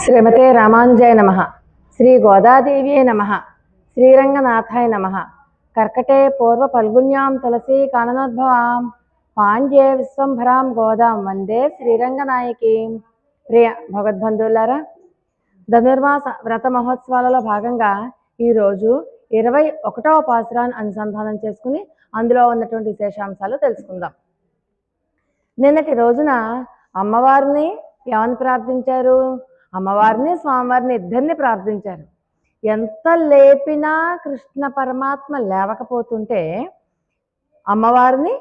శ్రీమతే రామానుజాయ నమ. శ్రీ గోదాదేవ్యే నమ. శ్రీరంగనాథాయ నమ. కర్కటే పూర్వ ఫల్గుణ్యాం తులసీ కాననోద్భవాం పాండ్యే విశ్వంభరాం గోదాం వందే శ్రీరంగనాయకి. ప్రియ భగవద్బంధువులారా, ధనుర్మాస వ్రత మహోత్సవాలలో భాగంగా ఈరోజు 21వ పాసురాన్ని అనుసంధానం చేసుకుని అందులో ఉన్నటువంటి విశేషాంశాలు తెలుసుకుందాం. నిన్నటి రోజున అమ్మవారిని ఏమని ప్రార్థించారు? అమ్మవారిని స్వామివారిని ఇద్దరిని ప్రార్థించారు. ఎంత లేపినా కృష్ణ పరమాత్మ లేవకపోతుంటే అమ్మవారిని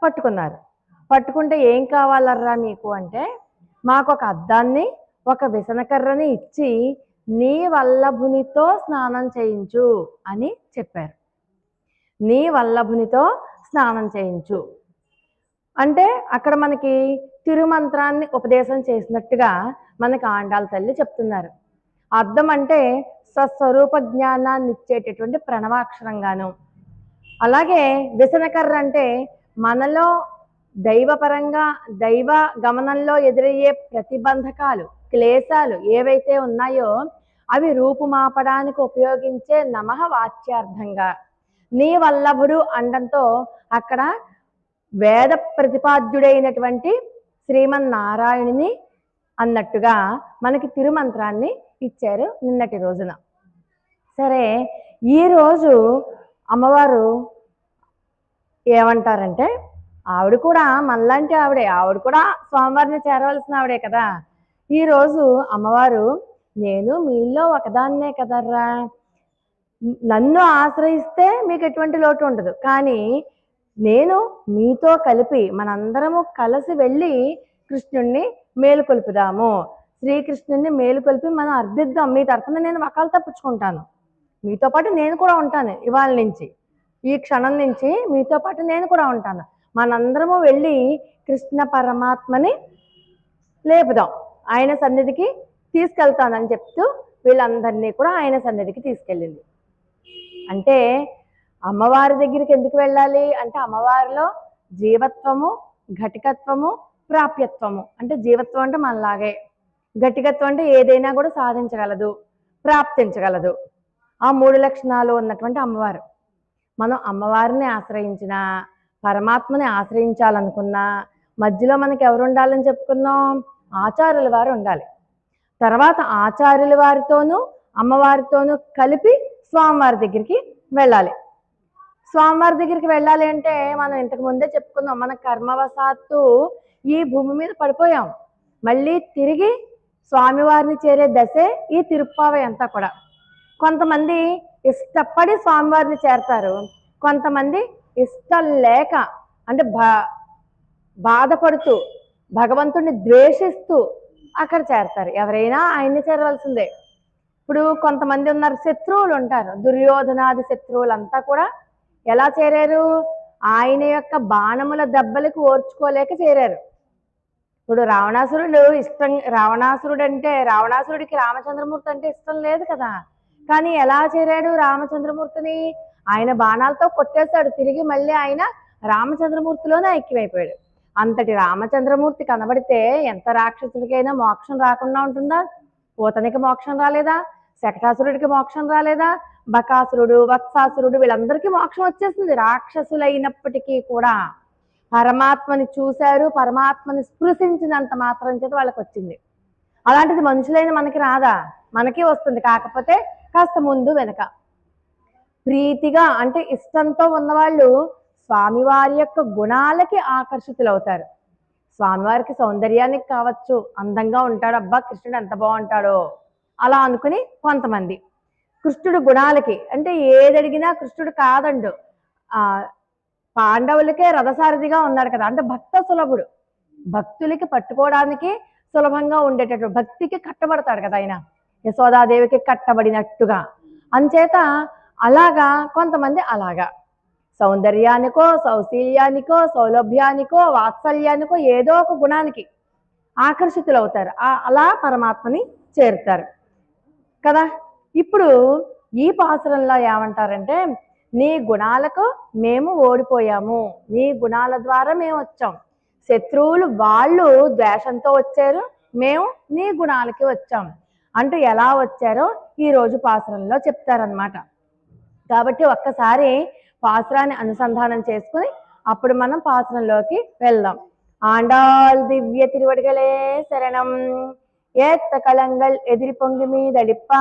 పట్టుకున్నారు. పట్టుకుంటే ఏం కావాలర్రా మీకు అంటే, మాకు ఒక అద్దాన్ని ఒక విసనకర్రని ఇచ్చి నీ వల్లభునితో స్నానం చేయించు అని చెప్పారు. నీ వల్లభునితో స్నానం చేయించు అంటే అక్కడ మనకి తిరుమంత్రాన్ని ఉపదేశం చేసినట్టుగా మనకి ఆండాళ్ళ తల్లి చెప్తున్నారు. అర్థం అంటే స్వస్వరూప జ్ఞానాన్ని ఇచ్చేటటువంటి ప్రణవాక్షరంగాను, అలాగే విసనకర్ర అంటే మనలో దైవపరంగా దైవ గమనంలో ఎదురయ్యే ప్రతిబంధకాలు క్లేశాలు ఏవైతే ఉన్నాయో అవి రూపుమాపడానికి ఉపయోగించే నమః వాచ్యార్థంగా నీ వల్లభుడు అండంతో అక్కడ వేద ప్రతిపాద్యుడైనటువంటి శ్రీమన్నారాయణుని అన్నట్టుగా మనకి తిరుమంత్రాన్ని ఇచ్చారు నిన్నటి రోజున. సరే, ఈరోజు అమ్మవారు ఏమంటారంటే, ఆవిడ కూడా మనలాంటి ఆవిడ కూడా స్వామివారిని చేరవలసిన ఆవిడే కదా. ఈరోజు అమ్మవారు నేను మీలో ఒకదాన్నే కదర్రా, నన్ను ఆశ్రయిస్తే మీకు ఎటువంటి లోటు ఉండదు, కానీ నేను మీతో కలిపి మనందరము కలిసి వెళ్ళి కృష్ణుణ్ణి మేలుకొల్పుదాము, శ్రీకృష్ణుణ్ణి మేలుకొల్పి మనం అర్థిద్దాం. మీ తరఫున నేను వకాలు తప్పించుకుంటాను, మీతో పాటు నేను కూడా ఉంటాను. ఇవాళ నుంచి ఈ క్షణం నుంచి మీతో పాటు నేను కూడా ఉంటాను. మనందరము వెళ్ళి కృష్ణ పరమాత్మని లేపుదాం, ఆయన సన్నిధికి తీసుకెళ్తానని చెప్తూ వీళ్ళందరినీ కూడా ఆయన సన్నిధికి తీసుకెళ్ళింది. అంటే అమ్మవారి దగ్గరికి ఎందుకు వెళ్ళాలి అంటే, అమ్మవారిలో జీవత్వము, ఘటికత్వము, ప్రాప్యత్వము. అంటే జీవత్వం అంటే మనలాగే, ఘటికత్వం అంటే ఏదైనా కూడా సాధించగలదు, ప్రాప్తించగలదు. ఆ 3 లక్షణాలు ఉన్నటువంటి అమ్మవారు. మనం అమ్మవారిని ఆశ్రయించిన, పరమాత్మని ఆశ్రయించాలనుకున్నా మధ్యలో మనకి ఎవరు ఉండాలని చెప్పుకున్నాం? ఆచార్యుల వారు ఉండాలి. తర్వాత ఆచార్యుల వారితోనూ అమ్మవారితోనూ కలిపి స్వామివారి దగ్గరికి వెళ్ళాలి. స్వామివారి దగ్గరికి వెళ్ళాలి అంటే మనం ఇంతకు ముందే చెప్పుకున్నాం, మన కర్మవశాత్తు ఈ భూమి మీద పడిపోయాం. మళ్ళీ తిరిగి స్వామివారిని చేరే దశే ఈ తిరుప్పావై అంతా కూడా. కొంతమంది ఇష్టపడి స్వామివారిని చేరతారు, కొంతమంది ఇష్టం లేక అంటే బాధపడుతూ భగవంతుడిని ద్వేషిస్తూ అక్కడ చేరతారు. ఎవరైనా ఆయన్ని చేరవలసిందే. ఇప్పుడు కొంతమంది ఉన్నారు, శత్రువులు ఉంటారు, దుర్యోధనాది శత్రువులంతా కూడా ఎలా చేరారు? ఆయన యొక్క బాణముల దెబ్బలకు ఓర్చుకోలేక చేరారు. ఇప్పుడు రావణాసురుడికి రామచంద్రమూర్తి అంటే ఇష్టం లేదు కదా, కానీ ఎలా చేరాడు రామచంద్రమూర్తిని? ఆయన బాణాలతో కొట్టేశాడు, తిరిగి మళ్ళీ ఆయన రామచంద్రమూర్తిలోనే ఐక్యమైపోయాడు. అంతటి రామచంద్రమూర్తి కనబడితే ఎంత రాక్షసుడికైనా మోక్షం రాకుండా ఉంటుందా? పూతనికి మోక్షం రాలేదా? శకటాసురుడికి మోక్షం రాలేదా? బకాసురుడు, వత్సాసురుడు వీళ్ళందరికీ మోక్షం వచ్చేసింది. రాక్షసులైనప్పటికీ కూడా పరమాత్మని చూశారు, పరమాత్మని స్పృశించినంత మాత్రం చేత వాళ్ళకి వచ్చింది. అలాంటిది మనుషులైన మనకి రాదా? మనకి వస్తుంది, కాకపోతే కాస్త ముందు వెనక. ప్రీతిగా అంటే ఇష్టంతో ఉన్నవాళ్ళు స్వామివారి యొక్క గుణాలకి ఆకర్షితులవుతారు. స్వామివారికి సౌందర్యానికి కావచ్చు, అందంగా ఉంటాడు, అబ్బా కృష్ణుడు ఎంత బాగుంటాడో అలా అనుకుని కొంతమంది. కృష్ణుడు గుణాలకి అంటే ఏదడిగినా కృష్ణుడు కాదండు. పాండవులకే రథసారథిగా ఉన్నాడు కదా, అంటే భక్త సులభుడు, భక్తులకి పట్టుకోవడానికి సులభంగా ఉండేటటువంటి భక్తికి కట్టబడతాడు కదా ఆయన, యశోదాదేవికి కట్టబడినట్టుగా. అంచేత అలాగా కొంతమంది అలాగా సౌందర్యానికో, సౌశీల్యానికో, సౌలభ్యానికో, వాత్సల్యానికో ఏదో ఒక గుణానికి ఆకర్షితులవుతారు. అలా పరమాత్మని చేరుతారు కదా. ఇప్పుడు ఈ పాసురంలో ఏమంటారంటే, నీ గుణాలకు మేము ఓడిపోయాము, నీ గుణాల ద్వారా మేము వచ్చాం. శత్రువులు వాళ్ళు ద్వేషంతో వచ్చారు, మేము నీ గుణాలకి వచ్చాం అంటూ ఎలా వచ్చారో ఈరోజు పాసురంలో చెప్తారనమాట. కాబట్టి ఒక్కసారి పాసురాన్ని అనుసంధానం చేసుకుని అప్పుడు మనం పాసురంలోకి వెళ్దాం. ఆండాళ్ దివ్య తిరువడిగలే శరణం. ஏத்த கலங்கள் எதிரி பொங்கி மீதளிப்ப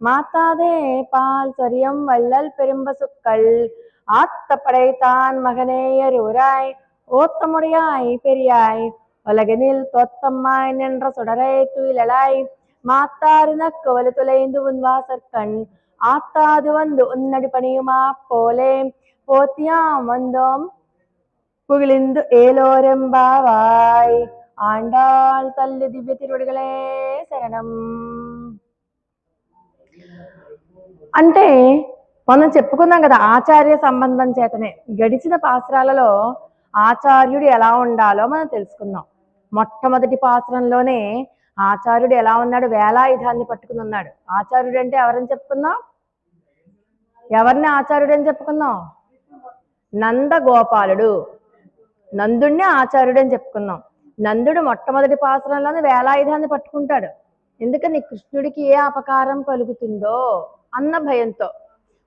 மாத்தாதே பால் சொரியம் வள்ளல் பெரும்பசுக்கள் ஆத்த படைத்தான் மகனேயருராய் ஓத்தமுடையாய் பெரியாய் உலகனில் தோத்தம்மாய் நின்ற சுடரை துயிலலாய் மாத்தாருனக்கு வலு துளைந்து உன் வாசற்கண் ஆத்தாது வந்து உன்னடி பணியுமா போலே போத்தியாம் வந்தோம் புகழிந்து ஏலோரெம்பாவாய். ఆండాళ్ తల్లి దివ్య తిరువడిగలే శరణం. అంటే మనం చెప్పుకున్నాం కదా, ఆచార్య సంబంధం చేతనే గడిచిన పాసురాలలో ఆచార్యుడు ఎలా ఉండాలో మనం తెలుసుకున్నాం. మొట్టమొదటి పాసురంలోనే ఆచార్యుడు ఎలా ఉన్నాడు, వేలాయుధాన్ని పట్టుకుని ఉన్నాడు. ఆచార్యుడు అంటే ఎవరని చెప్పుకున్నాం? ఎవరిని ఆచార్యుడు అని చెప్పుకున్నాం? నందగోపాలుడు, నందుణ్ణి ఆచార్యుడు అని చెప్పుకున్నాం. నందుడు మొట్టమొదటి పాసురంలోనే వేలాయుధాన్ని పట్టుకుంటాడు. ఎందుకని? కృష్ణుడికి ఏ అపకారం కలుగుతుందో అన్న భయంతో.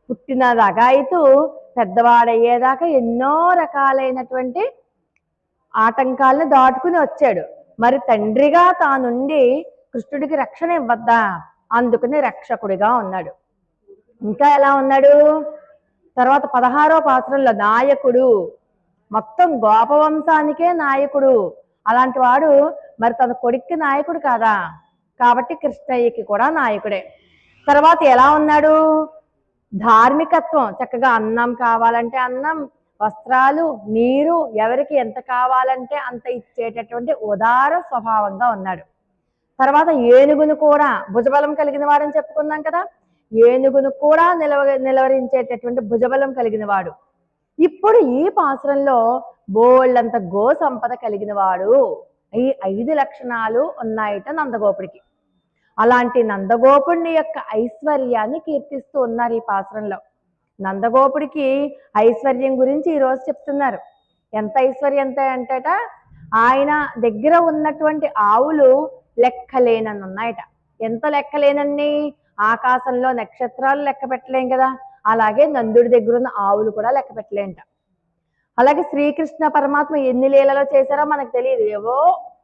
పుట్టిన రగాయితూ పెద్దవాడయ్యేదాకా ఎన్నో రకాలైనటువంటి ఆటంకాలను దాటుకుని వచ్చాడు. మరి తండ్రిగా తానుండి కృష్ణుడికి రక్షణ ఇవ్వద్దా? అందుకని రక్షకుడిగా ఉన్నాడు. ఇంకా ఎలా ఉన్నాడు? తర్వాత 16వ పాసురంలో నాయకుడు, మొత్తం గోపవంశానికే నాయకుడు. అలాంటి వాడు మరి తన కొడుక్కి నాయకుడు కాదా? కాబట్టి కృష్ణయ్యకి కూడా నాయకుడే. తర్వాత ఎలా ఉన్నాడు? ధార్మికత్వం, చక్కగా అన్నం కావాలంటే అన్నం, వస్త్రాలు, నీరు, ఎవరికి ఎంత కావాలంటే అంత ఇచ్చేటటువంటి ఉదార స్వభావంగా ఉన్నాడు. తర్వాత ఏనుగును కూడా భుజబలం కలిగిన వాడని చెప్పుకున్నాం కదా, ఏనుగును కూడా నిలవరించేటటువంటి భుజబలం కలిగిన వాడు. ఇప్పుడు ఈ పాసురంలో బోళ్ళంత గో సంపద కలిగిన వాడు. ఈ 5 లక్షణాలు ఉన్నాయట నందగోపుడికి. అలాంటి నందగోపుడిని యొక్క ఐశ్వర్యాన్ని కీర్తిస్తూ ఉన్నారు ఈ పాసురంలో. నందగోపుడికి ఐశ్వర్యం గురించి ఈరోజు చెప్తున్నారు. ఎంత ఐశ్వర్యం అంటేట, ఆయన దగ్గర ఉన్నటువంటి ఆవులు లెక్కలేనని ఉన్నాయట. ఎంత లెక్కలేనన్ని? ఆకాశంలో నక్షత్రాలు లెక్క పెట్టలేం కదా, అలాగే నందుడి దగ్గర ఉన్న ఆవులు కూడా లెక్క పెట్టలేంట. అలాగే శ్రీకృష్ణ పరమాత్మ ఎన్ని లీలలో చేశారో మనకు తెలియదు. ఏవో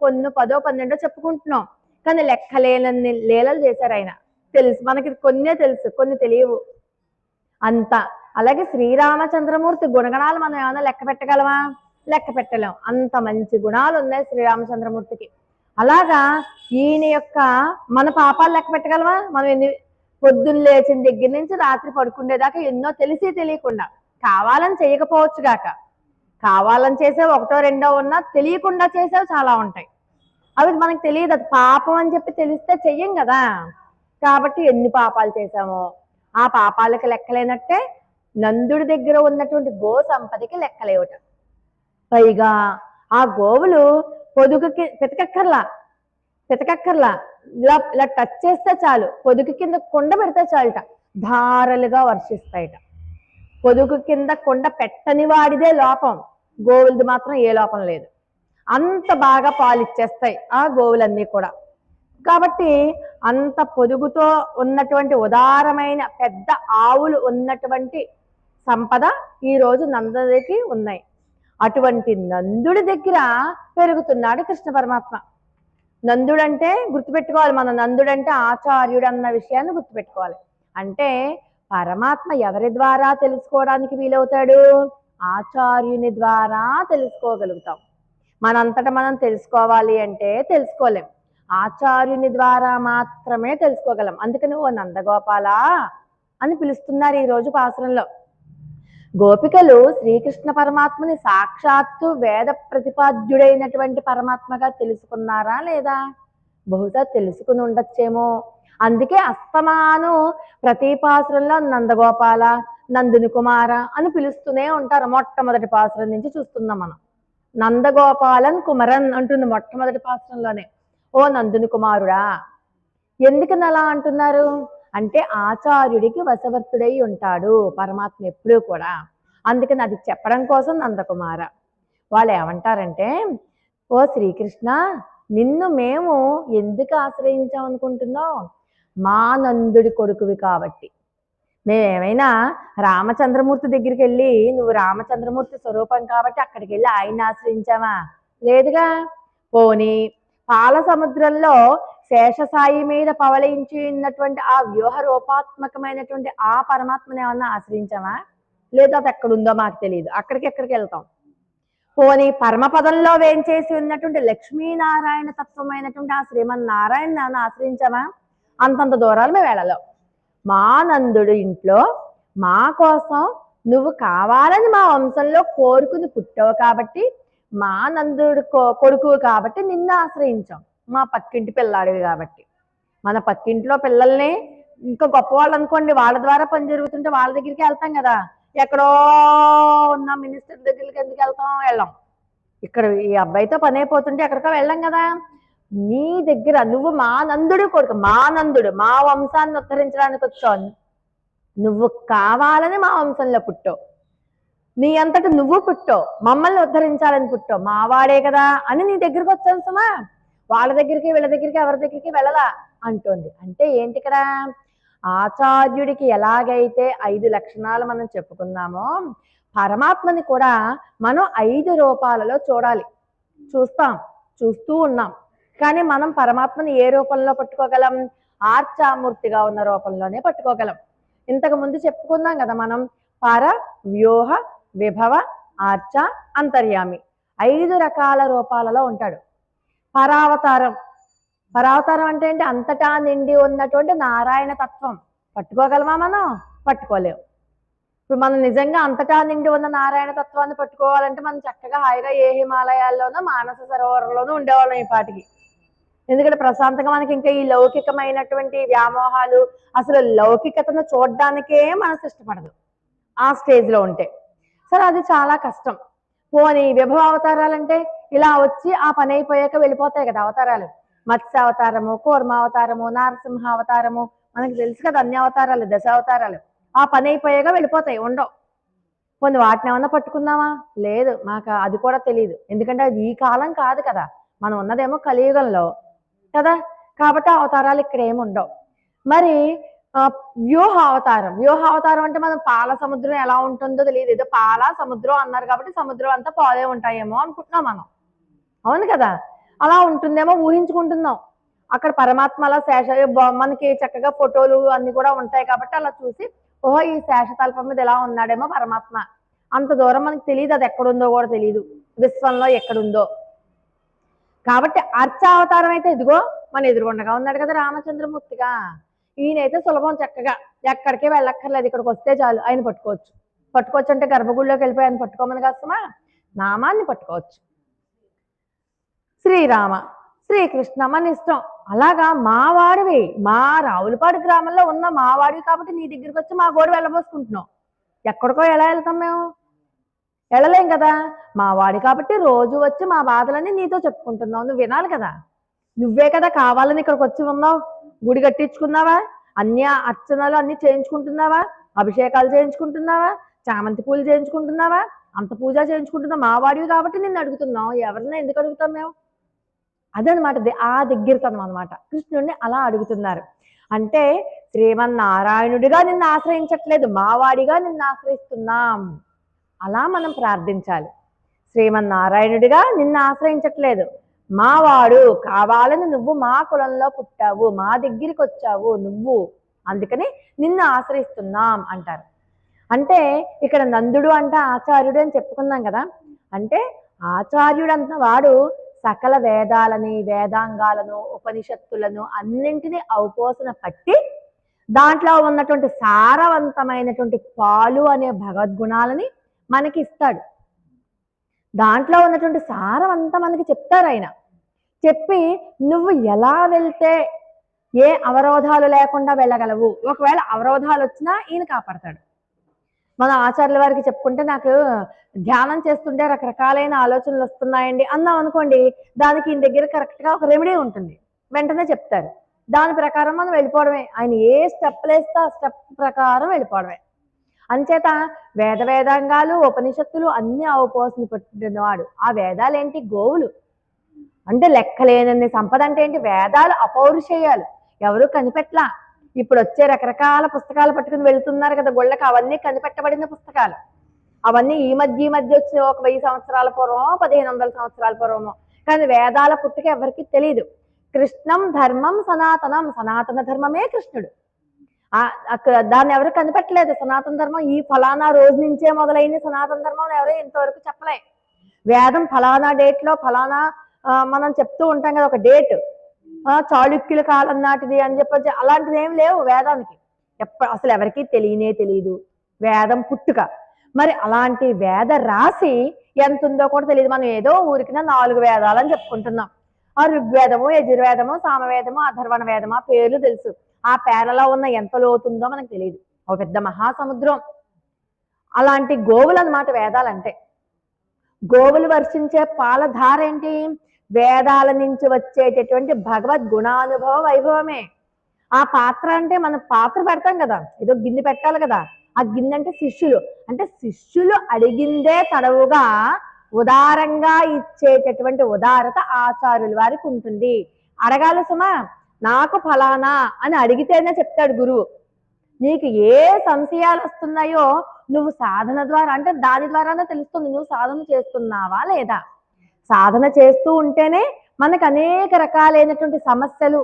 కొన్ని 10, 12 చెప్పుకుంటున్నాం, కానీ లెక్కలేనన్ని లీలలు చేశారు ఆయన. తెలుసు మనకి, కొన్నే తెలుసు, కొన్ని తెలియవు అంత. అలాగే శ్రీరామచంద్రమూర్తి గుణగణాలు మనం ఏమైనా లెక్క పెట్టగలమా? లెక్క పెట్టలేం. అంత మంచి గుణాలు ఉన్నాయి శ్రీరామచంద్రమూర్తికి. అలాగా ఈయన యొక్క మన పాపాలు లెక్క పెట్టగలమా? మనం ఎన్ని పొద్దున్న లేచిన దగ్గర నుంచి రాత్రి పడుకునేదాకా ఎన్నో తెలిసి తెలియకుండా, కావాలని చేయకపోవచ్చు గాక, కావాలని చేసేవి 1, 2 ఉన్నా తెలియకుండా చేసేవి చాలా ఉంటాయి. అవి మనకు తెలియదు, అది పాపం అని చెప్పి తెలిస్తే చెయ్యం కదా. కాబట్టి ఎన్ని పాపాలు చేశామో ఆ పాపాలకి లెక్కలేనట్టే నందుడి దగ్గర ఉన్నటువంటి గో సంపదకి లెక్కలేవట. పైగా ఆ గోవులు పొదుగుకి పితకక్కర్లా, ఇలా టచ్ చేస్తే చాలు, పొదుగు కింద కొండ పెడితే చాలుట, ధారలుగా వర్షిస్తాయట. పొదుగు కింద కొండ పెట్టని వాడిదే లోపం, గోవులది మాత్రం ఏ లోపం లేదు. అంత బాగా పాలు ఇచ్చేస్తాయి ఆ గోవులన్నీ కూడా. కాబట్టి అంత పొదుగుతో ఉన్నటువంటి ఉదారమైన పెద్ద ఆవులు ఉన్నటువంటి సంపద ఈరోజు నందుడికి ఉన్నాయి. అటువంటి నందుడి దగ్గర పెరుగుతున్నాడు కృష్ణ పరమాత్మ. నందుడంటే గుర్తుపెట్టుకోవాలి, మన నందుడంటే ఆచార్యుడు అన్న విషయాన్ని గుర్తుపెట్టుకోవాలి. అంటే పరమాత్మ ఎవరి ద్వారా తెలుసుకోవడానికి వీలవుతాడు? ఆచార్యుని ద్వారా తెలుసుకోగలుగుతాం. మనంతటా మనం తెలుసుకోవాలి అంటే తెలుసుకోలేం, ఆచార్యుని ద్వారా మాత్రమే తెలుసుకోగలం. అందుకని ఓ నందగోపాల అని పిలుస్తున్నారు ఈరోజు పాసురంలో. గోపికలు శ్రీకృష్ణ పరమాత్మని సాక్షాత్తు వేద ప్రతిపాద్యుడైనటువంటి పరమాత్మగా తెలుసుకున్నారా లేదా? బహుశా తెలుసుకుని ఉండొచ్చేమో. అందుకే అస్తమాను ప్రతి పాసురంలో నందగోపాల, నందుని కుమార అని పిలుస్తూనే ఉంటారు. మొట్టమొదటి పాసురం నుంచి చూస్తున్నాం మనం. నందగోపాలన్ కుమరన్ అంటుంది మొట్టమొదటి పాసురంలోనే. ఓ నందుని కుమారుడా. ఎందుకని అలా అంటున్నారు అంటే ఆచార్యుడికి వశవర్తుడై ఉంటాడు పరమాత్మ ఎప్పుడూ కూడా. అందుకని అది చెప్పడం కోసం నందకుమార. వాళ్ళు ఏమంటారంటే, ఓ శ్రీకృష్ణ, నిన్ను మేము ఎందుకు ఆశ్రయించాం అనుకుంటున్నావు? మా నందుడి కొడుకువి కాబట్టి. మేమేమైనా రామచంద్రమూర్తి దగ్గరికి వెళ్ళి నువ్వు రామచంద్రమూర్తి స్వరూపం కాబట్టి అక్కడికి వెళ్ళి ఆయన్ని ఆశ్రయించావా? లేదుగా. పోనీ పాల సముద్రంలో శేషసాయి మీద పవళించి ఉన్నటువంటి ఆ వ్యూహ రూపాత్మకమైనటువంటి ఆ పరమాత్మని ఏమన్నా ఆశ్రయించామా? లేదు, అది ఎక్కడుందో మాకు తెలియదు, ఎక్కడికి వెళ్తాం. పోనీ పరమపదంలో వేంచేసి ఉన్నటువంటి లక్ష్మీనారాయణ తత్వమైనటువంటి ఆ శ్రీమన్నారాయణ నాన్న ఆశ్రయించామా? అంతంత దూరాలు మేము వెళ్ళలేం. మా నందుడు ఇంట్లో మా కోసం నువ్వు కావాలని మా వంశంలో కోరుకుని పుట్టావు కాబట్టి, మా నందుడు కొడుకు కాబట్టి నిన్ను ఆశ్రయించాం. మా పక్కింటి పిల్లాడివి కాబట్టి. మన పక్కింట్లో పిల్లల్ని ఇంకా గొప్పవాళ్ళు అనుకోండి, వాళ్ళ ద్వారా పని జరుగుతుంటే వాళ్ళ దగ్గరికి వెళ్తాం కదా. ఎక్కడో ఉన్న మినిస్టర్ దగ్గరికి ఎందుకు వెళ్తాం? వెళ్ళాం. ఇక్కడ ఈ అబ్బాయితో పని అయిపోతుంటే ఎక్కడికో వెళ్ళాం కదా. నీ దగ్గర నువ్వు మా నందుడు కొడుకు, మా నందుడు, మా వంశాన్ని ఉద్ధరించడానికి వచ్చావు. నువ్వు కావాలని మా వంశంలో పుట్టావు. నీ అంతట నువ్వు పుట్టావు, మమ్మల్ని ఉద్ధరించాలని పుట్టావు, మావాడే కదా అని నీ దగ్గరికి వచ్చాను సుమా. వాళ్ళ దగ్గరికి వీళ్ళ దగ్గరికి ఎవరి దగ్గరికి వెళ్ళలా అంటోంది. అంటే ఏంటి ఇక్కడ? ఆచార్యుడికి ఎలాగైతే 5 లక్షణాలు మనం చెప్పుకున్నామో, పరమాత్మని కూడా మనం 5 రూపాలలో చూడాలి. చూస్తూ ఉన్నాం. కానీ మనం పరమాత్మని ఏ రూపంలో పట్టుకోగలం? ఆర్చామూర్తిగా ఉన్న రూపంలోనే పట్టుకోగలం. ఇంతకు ముందు చెప్పుకున్నాం కదా మనం, పర, వ్యూహ, విభవ, ఆర్చ, అంతర్యామి 5 రకాల రూపాలలో ఉంటాడు. పరావతారం అంటే ఏంటి? అంతటా నిండి ఉన్నటువంటి నారాయణ తత్వం. పట్టుకోగలమా మనం? పట్టుకోలేం. ఇప్పుడు మనం నిజంగా అంతటా నిండి ఉన్న నారాయణ తత్వాన్ని పట్టుకోవాలంటే మనం చక్కగా హాయిగా ఏ హిమాలయాల్లోనూ మానస సరోవరంలోనూ ఉండేవాళ్ళం ఈ పాటికి. ఎందుకంటే ప్రశాంతంగా మనకి ఇంకా ఈ లౌకికమైనటువంటి వ్యామోహాలు, అసలు లౌకికతను చూడడానికే మనసు ఇష్టపడదు ఆ స్టేజ్లో ఉంటే. సరే, అది చాలా కష్టం. పోనీ విభవ అవతారాలంటే ఇలా వచ్చి ఆ పని అయిపోయాక వెళ్ళిపోతాయి కదా అవతారాలు. మత్స్య అవతారము, కూర్మావతారము, నరసింహ అవతారము, మనకి తెలుసు కదా అన్ని అవతారాలు, 10 అవతారాలు. ఆ పని అయిపోయాక వెళ్ళిపోతాయి, ఉండవు. పోనీ వాటిని ఏమన్నా పట్టుకున్నావా? లేదు, మాకు అది కూడా తెలియదు. ఎందుకంటే అది ఈ కాలం కాదు కదా, మనం ఉన్నదేమో కలియుగంలో కదా. కాబట్టి అవతారాలు ఇక్కడ ఏమి ఉండవు. మరి వ్యూహ అవతారం అంటే మనం పాల సముద్రం ఎలా ఉంటుందో తెలియదు. ఏదో పాల సముద్రం అన్నారు కాబట్టి సముద్రం అంతా పాలే ఉంటాయేమో అనుకుంటున్నాం మనం. అవును కదా, అలా ఉంటుందేమో ఊహించుకుంటున్నాం. అక్కడ పరమాత్మ అలా మనకి చక్కగా ఫోటోలు అన్ని కూడా ఉంటాయి కాబట్టి అలా చూసి, ఓహో ఈ శేషతల్పం మీద ఎలా ఉన్నాడేమో పరమాత్మ. అంత దూరం మనకు తెలియదు, అది ఎక్కడుందో కూడా తెలియదు, విశ్వంలో ఎక్కడుందో. కాబట్టి అర్చావతారం అయితే ఇదిగో మన ఎదురుగుండగా ఉన్నాడు కదా రామచంద్రమూర్తిగా. ఈయనైతే సులభం, చక్కగా ఎక్కడికి వెళ్ళక్కర్లేదు, ఇక్కడికి వస్తే చాలు ఆయన పట్టుకోవచ్చు అంటే గర్భగుడిలోకి వెళ్ళిపోయి ఆయన పట్టుకోమని కష్టమా? నామాన్ని పట్టుకోవచ్చు. శ్రీరామ, శ్రీకృష్ణ మన ఇష్టం. అలాగా మావాడివి, మా రావులపాడు గ్రామంలో ఉన్న మావాడివి కాబట్టి నీ దగ్గరికి వచ్చి మా గోడు వెళ్ళబోసుకుంటున్నాం. ఎక్కడికో ఎలా వెళ్తాం మేము? వెళ్ళలేం కదా. మా వాడి కాబట్టి రోజు వచ్చి మా బాధలన్నీ నీతో చెప్పుకుంటున్నావు, నువ్వు వినాలి కదా. నువ్వే కదా కావాలని ఇక్కడికి వచ్చి ఉన్నావు. గుడి కట్టించుకున్నావా? అన్ని అర్చనలు అన్ని చేయించుకుంటున్నావా? అభిషేకాలు చేయించుకుంటున్నావా? చామంతి పూలు చేయించుకుంటున్నావా? అంత పూజ చేయించుకుంటున్నావు. మా వాడివి కాబట్టి నిన్ను అడుగుతున్నాం. ఎవరినైనా ఎందుకు అడుగుతాం మేము? అదనమాట ఆ దగ్గరతనం అనమాట. కృష్ణుడిని అలా అడుగుతున్నారు. అంటే శ్రీమన్నారాయణుడిగా నిన్ను ఆశ్రయించట్లేదు, మావాడిగా నిన్ను ఆశ్రయిస్తున్నాం. అలా మనం ప్రార్థించాలి. శ్రీమన్నారాయణుడిగా నిన్ను ఆశ్రయించట్లేదు, మావాడు కావాలని నువ్వు మా కులంలో పుట్టావు, మా దగ్గరికి వచ్చావు నువ్వు, అందుకని నిన్ను ఆశ్రయిస్తున్నాం అంటారు. అంటే ఇక్కడ నందుడు అంటే ఆచార్యుడు అని చెప్పుకున్నాం కదా. అంటే ఆచార్యుడు అంత వాడు సకల వేదాలని, వేదాంగాలను, ఉపనిషత్తులను అన్నింటినీ అవపోసన పట్టి దాంట్లో ఉన్నటువంటి సారవంతమైనటువంటి పాలు అనే భగవద్గుణాలని మనకి ఇస్తాడు. దాంట్లో ఉన్నటువంటి సారం అంతా మనకి చెప్తారు ఆయన. చెప్పి నువ్వు ఎలా వెళ్తే ఏ అవరోధాలు లేకుండా వెళ్ళగలవు, ఒకవేళ అవరోధాలు వచ్చినా ఈయన కాపాడతాడు. మన ఆచార్యుల వారికి చెప్పుకుంటే, నాకు ధ్యానం చేస్తుంటే రకరకాలైన ఆలోచనలు వస్తున్నాయండి అన్నాం అనుకోండి, దానికి ఈయన దగ్గర కరెక్ట్గా ఒక రెమెడీ ఉంటుంది, వెంటనే చెప్తారు. దాని ప్రకారం మనం వెళ్ళిపోవడమే. ఆయన ఏ స్టెప్లు వేస్తే ఆ స్టెప్ ప్రకారం వెళ్ళిపోవడమే. అంచేత వేదాంగాలు ఉపనిషత్తులు అన్ని అవపోసన పెట్టినవాడు. ఆ వేదాలేంటి? గోవులు. అంటే లెక్కలేనన్ని సంపద. అంటే ఏంటి? వేదాలు అపౌరుషేయాలు, ఎవరు కనిపెట్లా. ఇప్పుడు వచ్చే రకరకాల పుస్తకాలు పట్టుకుని వెళ్తున్నారు కదా గుళ్ళకి, అవన్నీ కనిపెట్టబడిన పుస్తకాలు. అవన్నీ ఈ మధ్య వచ్చిన ఒక 1000 సంవత్సరాల పూర్వమో 1500 సంవత్సరాల పూర్వమో. కానీ వేదాల పుట్టుక ఎవరికి తెలియదు. కృష్ణం ధర్మం సనాతనం, సనాతన ధర్మమే కృష్ణుడు. అక్కడ దాన్ని ఎవరు కనిపెట్టలేదు. సనాతన ధర్మం ఈ ఫలానా రోజు నుంచే మొదలైంది సనాతన ధర్మం ఎవరో ఇంతవరకు చెప్పలే. వేదం ఫలానా డేట్లో ఫలానా మనం చెప్తూ ఉంటాం కదా ఒక డేట్, చాళుక్యుల కాలం నాటిది అని చెప్పొచ్చు. అలాంటిది ఏం లేవు వేదానికి. అసలు ఎవరికి తెలియదు వేదం పుట్టుక. మరి అలాంటి వేద రాశి ఎంత ఉందో కూడా తెలియదు. మనం ఏదో ఊరికిన 4 వేదాలని చెప్పుకుంటున్నాం. ఆ ఋగ్వేదము, యజుర్వేదము, సామవేదము, అథర్వణ వేదము ఆ పేర్లు తెలుసు. ఆ పేర్లలో ఉన్న ఎంత లోతుందో మనకు తెలియదు. ఒక పెద్ద మహాసముద్రం. అలాంటి గోవులు అన్నమాట వేదాలంటే. గోవులు వర్షించే పాలధార ఏంటి? వేదాల నుంచి వచ్చేటటువంటి భగవద్ గుణానుభవ వైభవమే. ఆ పాత్ర అంటే మనం పాత్ర పెడతాం కదా, ఏదో గిన్నె పెట్టాలి కదా. ఆ గిన్నె అంటే శిష్యులు. అంటే శిష్యులు అడిగిందే తడవుగా ఉదారంగా ఇచ్చేటటువంటి ఉదారత ఆచార్యుల వారికి ఉంటుంది. అడగాలి సుమా, నాకు ఫలానా అని అడిగితేనే చెప్తాడు గురువు. నీకు ఏ సంశయాలు వస్తున్నాయో నువ్వు సాధన ద్వారా, అంటే దాని ద్వారానే తెలుస్తుంది నువ్వు సాధన చేస్తున్నావా లేదా. సాధన చేస్తూ ఉంటేనే మనకు అనేక రకాలైనటువంటి సమస్యలు,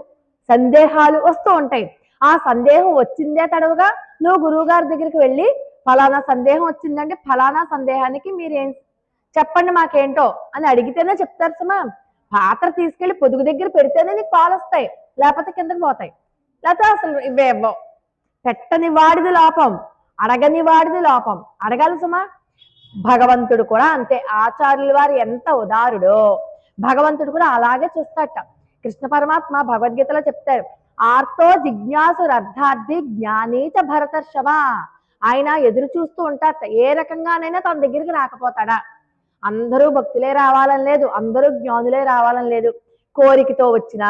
సందేహాలు వస్తూ ఉంటాయి. ఆ సందేహం వచ్చిందే తడవుగా నువ్వు గురువు గారి దగ్గరికి వెళ్ళి ఫలానా సందేహం వచ్చిందంటే ఫలానా సందేహానికి మీరేం చెప్పండి మాకేంటో అని అడిగితేనే చెప్తారు సుమా. పాత్ర తీసుకెళ్లి పొదుగు దగ్గర పెడితేనే నీకు పాలు వస్తాయి, లేకపోతే కిందకి పోతాయి, లేకపోతే అసలు ఇవే ఇవ్వవు. పెట్టని వాడిది లోపం, అడగని వాడిది లోపం. అడగాలి సుమా. భగవంతుడు కూడా అంతే. ఆచార్యుల వారు ఎంత ఉదారుడో భగవంతుడు కూడా అలాగే చూస్తాట. కృష్ణ పరమాత్మ భగవద్గీతలో చెప్తారు, ఆర్తో జిజ్ఞాసురర్థార్థి జ్ఞానీచ భరతర్షభ. ఆయన ఎదురు చూస్తూ ఉంటారట. ఏ రకంగానైనా తన దగ్గరికి రాకపోతాడా. అందరూ భక్తులే రావాలని లేదు, అందరూ జ్ఞానులే రావాలని లేదు. కోరికతో వచ్చినా,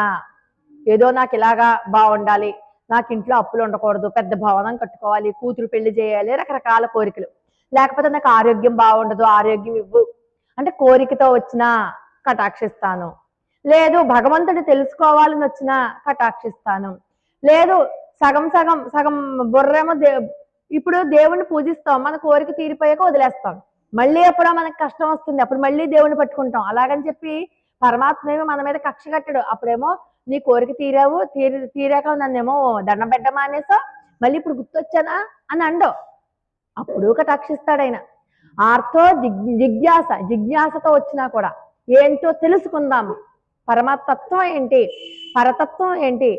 ఏదో నాకు ఇలాగా బాగుండాలి, నాకు ఇంట్లో అప్పులు ఉండకూడదు, పెద్ద భవనం కట్టుకోవాలి, కూతురు పెళ్లి చేయాలి, రకరకాల కోరికలు. లేకపోతే నాకు ఆరోగ్యం బాగుండదు, ఆరోగ్యం ఇవ్వు అంటే కోరికతో వచ్చినా కటాక్షిస్తాను. లేదు భగవంతుడు తెలుసుకోవాలని వచ్చినా కటాక్షిస్తాను. లేదు సగం సగం సగం బుర్రేమో ఇప్పుడు దేవుణ్ణి పూజిస్తాం, మన కోరిక తీరిపోయాక వదిలేస్తాం. మళ్ళీ ఎప్పుడో మనకు కష్టం వస్తుంది, అప్పుడు మళ్ళీ దేవుణ్ణి పట్టుకుంటాం. అలాగని చెప్పి పరమాత్మ ఏమో మన మీద కక్ష కట్టడు. అప్పుడేమో నీ కోరిక తీరాక నన్నేమో దండం పెట్టమా అనేసో మళ్ళీ ఇప్పుడు గుర్తొచ్చానా అని అండో, అప్పుడు కటాక్షిస్తాడు ఆయన. ఆర్తో జిజ్ఞాసతో వచ్చినా కూడా ఏంటో తెలుసుకుందాము. పరమతత్వం ఏంటి, పరతత్వం ఏంటి,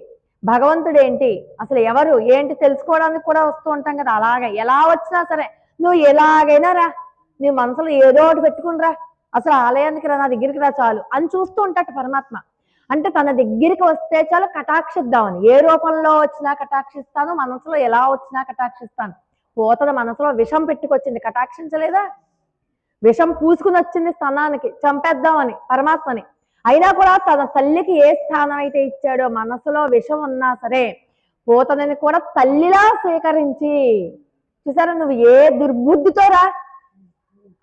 భగవంతుడు ఏంటి, అసలు ఎవరు ఏంటి తెలుసుకోవడానికి కూడా వస్తూ ఉంటాం కదా. అలాగే ఎలా వచ్చినా సరే నువ్వు ఎలాగైనా రా, నీ మనసులో ఏదో ఒకటి పెట్టుకుని రా, అసలు ఆలయానికి రా, నా దగ్గరికి రా చాలు అని చూస్తూ ఉంటాడు పరమాత్మ. అంటే తన దగ్గరికి వస్తే చాలు కటాక్షిద్దామని. ఏ రూపంలో వచ్చినా కటాక్షిస్తాను, మనసులో ఎలా వచ్చినా కటాక్షిస్తాను. పోతన మనసులో విషం పెట్టుకొచ్చింది, కటాక్షించలేదా? విషం పూసుకుని వచ్చింది స్థానానికి, చంపేద్దామని పరమాత్మని. అయినా కూడా తన తల్లికి ఏ స్థానం అయితే ఇచ్చాడో, మనసులో విషం ఉన్నా సరే పోతనని కూడా తల్లిలా స్వీకరించి, చూసారా నువ్వు ఏ దుర్బుద్ధితో రా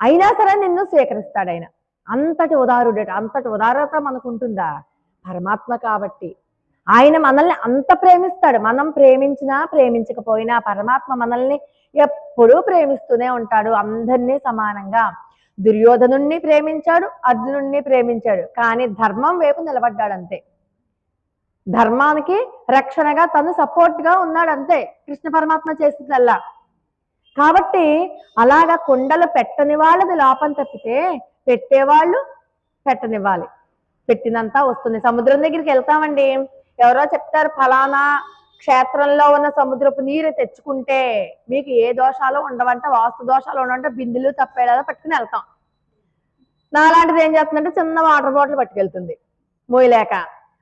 అయినా సరే నిన్ను స్వీకరిస్తాడు ఆయన. అంతటి ఉదారుడట. అంతటి ఉదారత మనకు ఉంటుందా? పరమాత్మ కాబట్టి ఆయన మనల్ని అంత ప్రేమిస్తాడు. మనం ప్రేమించినా ప్రేమించకపోయినా పరమాత్మ మనల్ని ఎప్పుడూ ప్రేమిస్తూనే ఉంటాడు, అందరినీ సమానంగా. దుర్యోధనుణ్ణి ప్రేమించాడు, అర్జునుణ్ణి ప్రేమించాడు, కానీ ధర్మం వైపు నిలబడ్డాడు అంతే. ధర్మానికి రక్షణగా తను సపోర్ట్గా ఉన్నాడు అంతే కృష్ణ పరమాత్మ చేసిందల్లా. కాబట్టి అలాగా కుండలు పెట్టని వాళ్ళది లోపం తప్పితే పెట్టేవాళ్ళు పెట్టనివ్వాలి, పెట్టినంతా వస్తుంది. సముద్రం దగ్గరికి వెళ్తామండి, ఎవరో చెప్తారు ఫలానా క్షేత్రంలో ఉన్న సముద్రపు నీరు తెచ్చుకుంటే మీకు ఏ దోషాలు ఉండవంటే, వాస్తు దోషాలు ఉండవంటే బిందులు తప్పేలాగా పట్టుకుని వెళ్తాం. నాలాంటిది ఏం చేస్తుందంటే చిన్న వాటర్ బాటిల్ పట్టుకెళ్తుంది మోయలేక.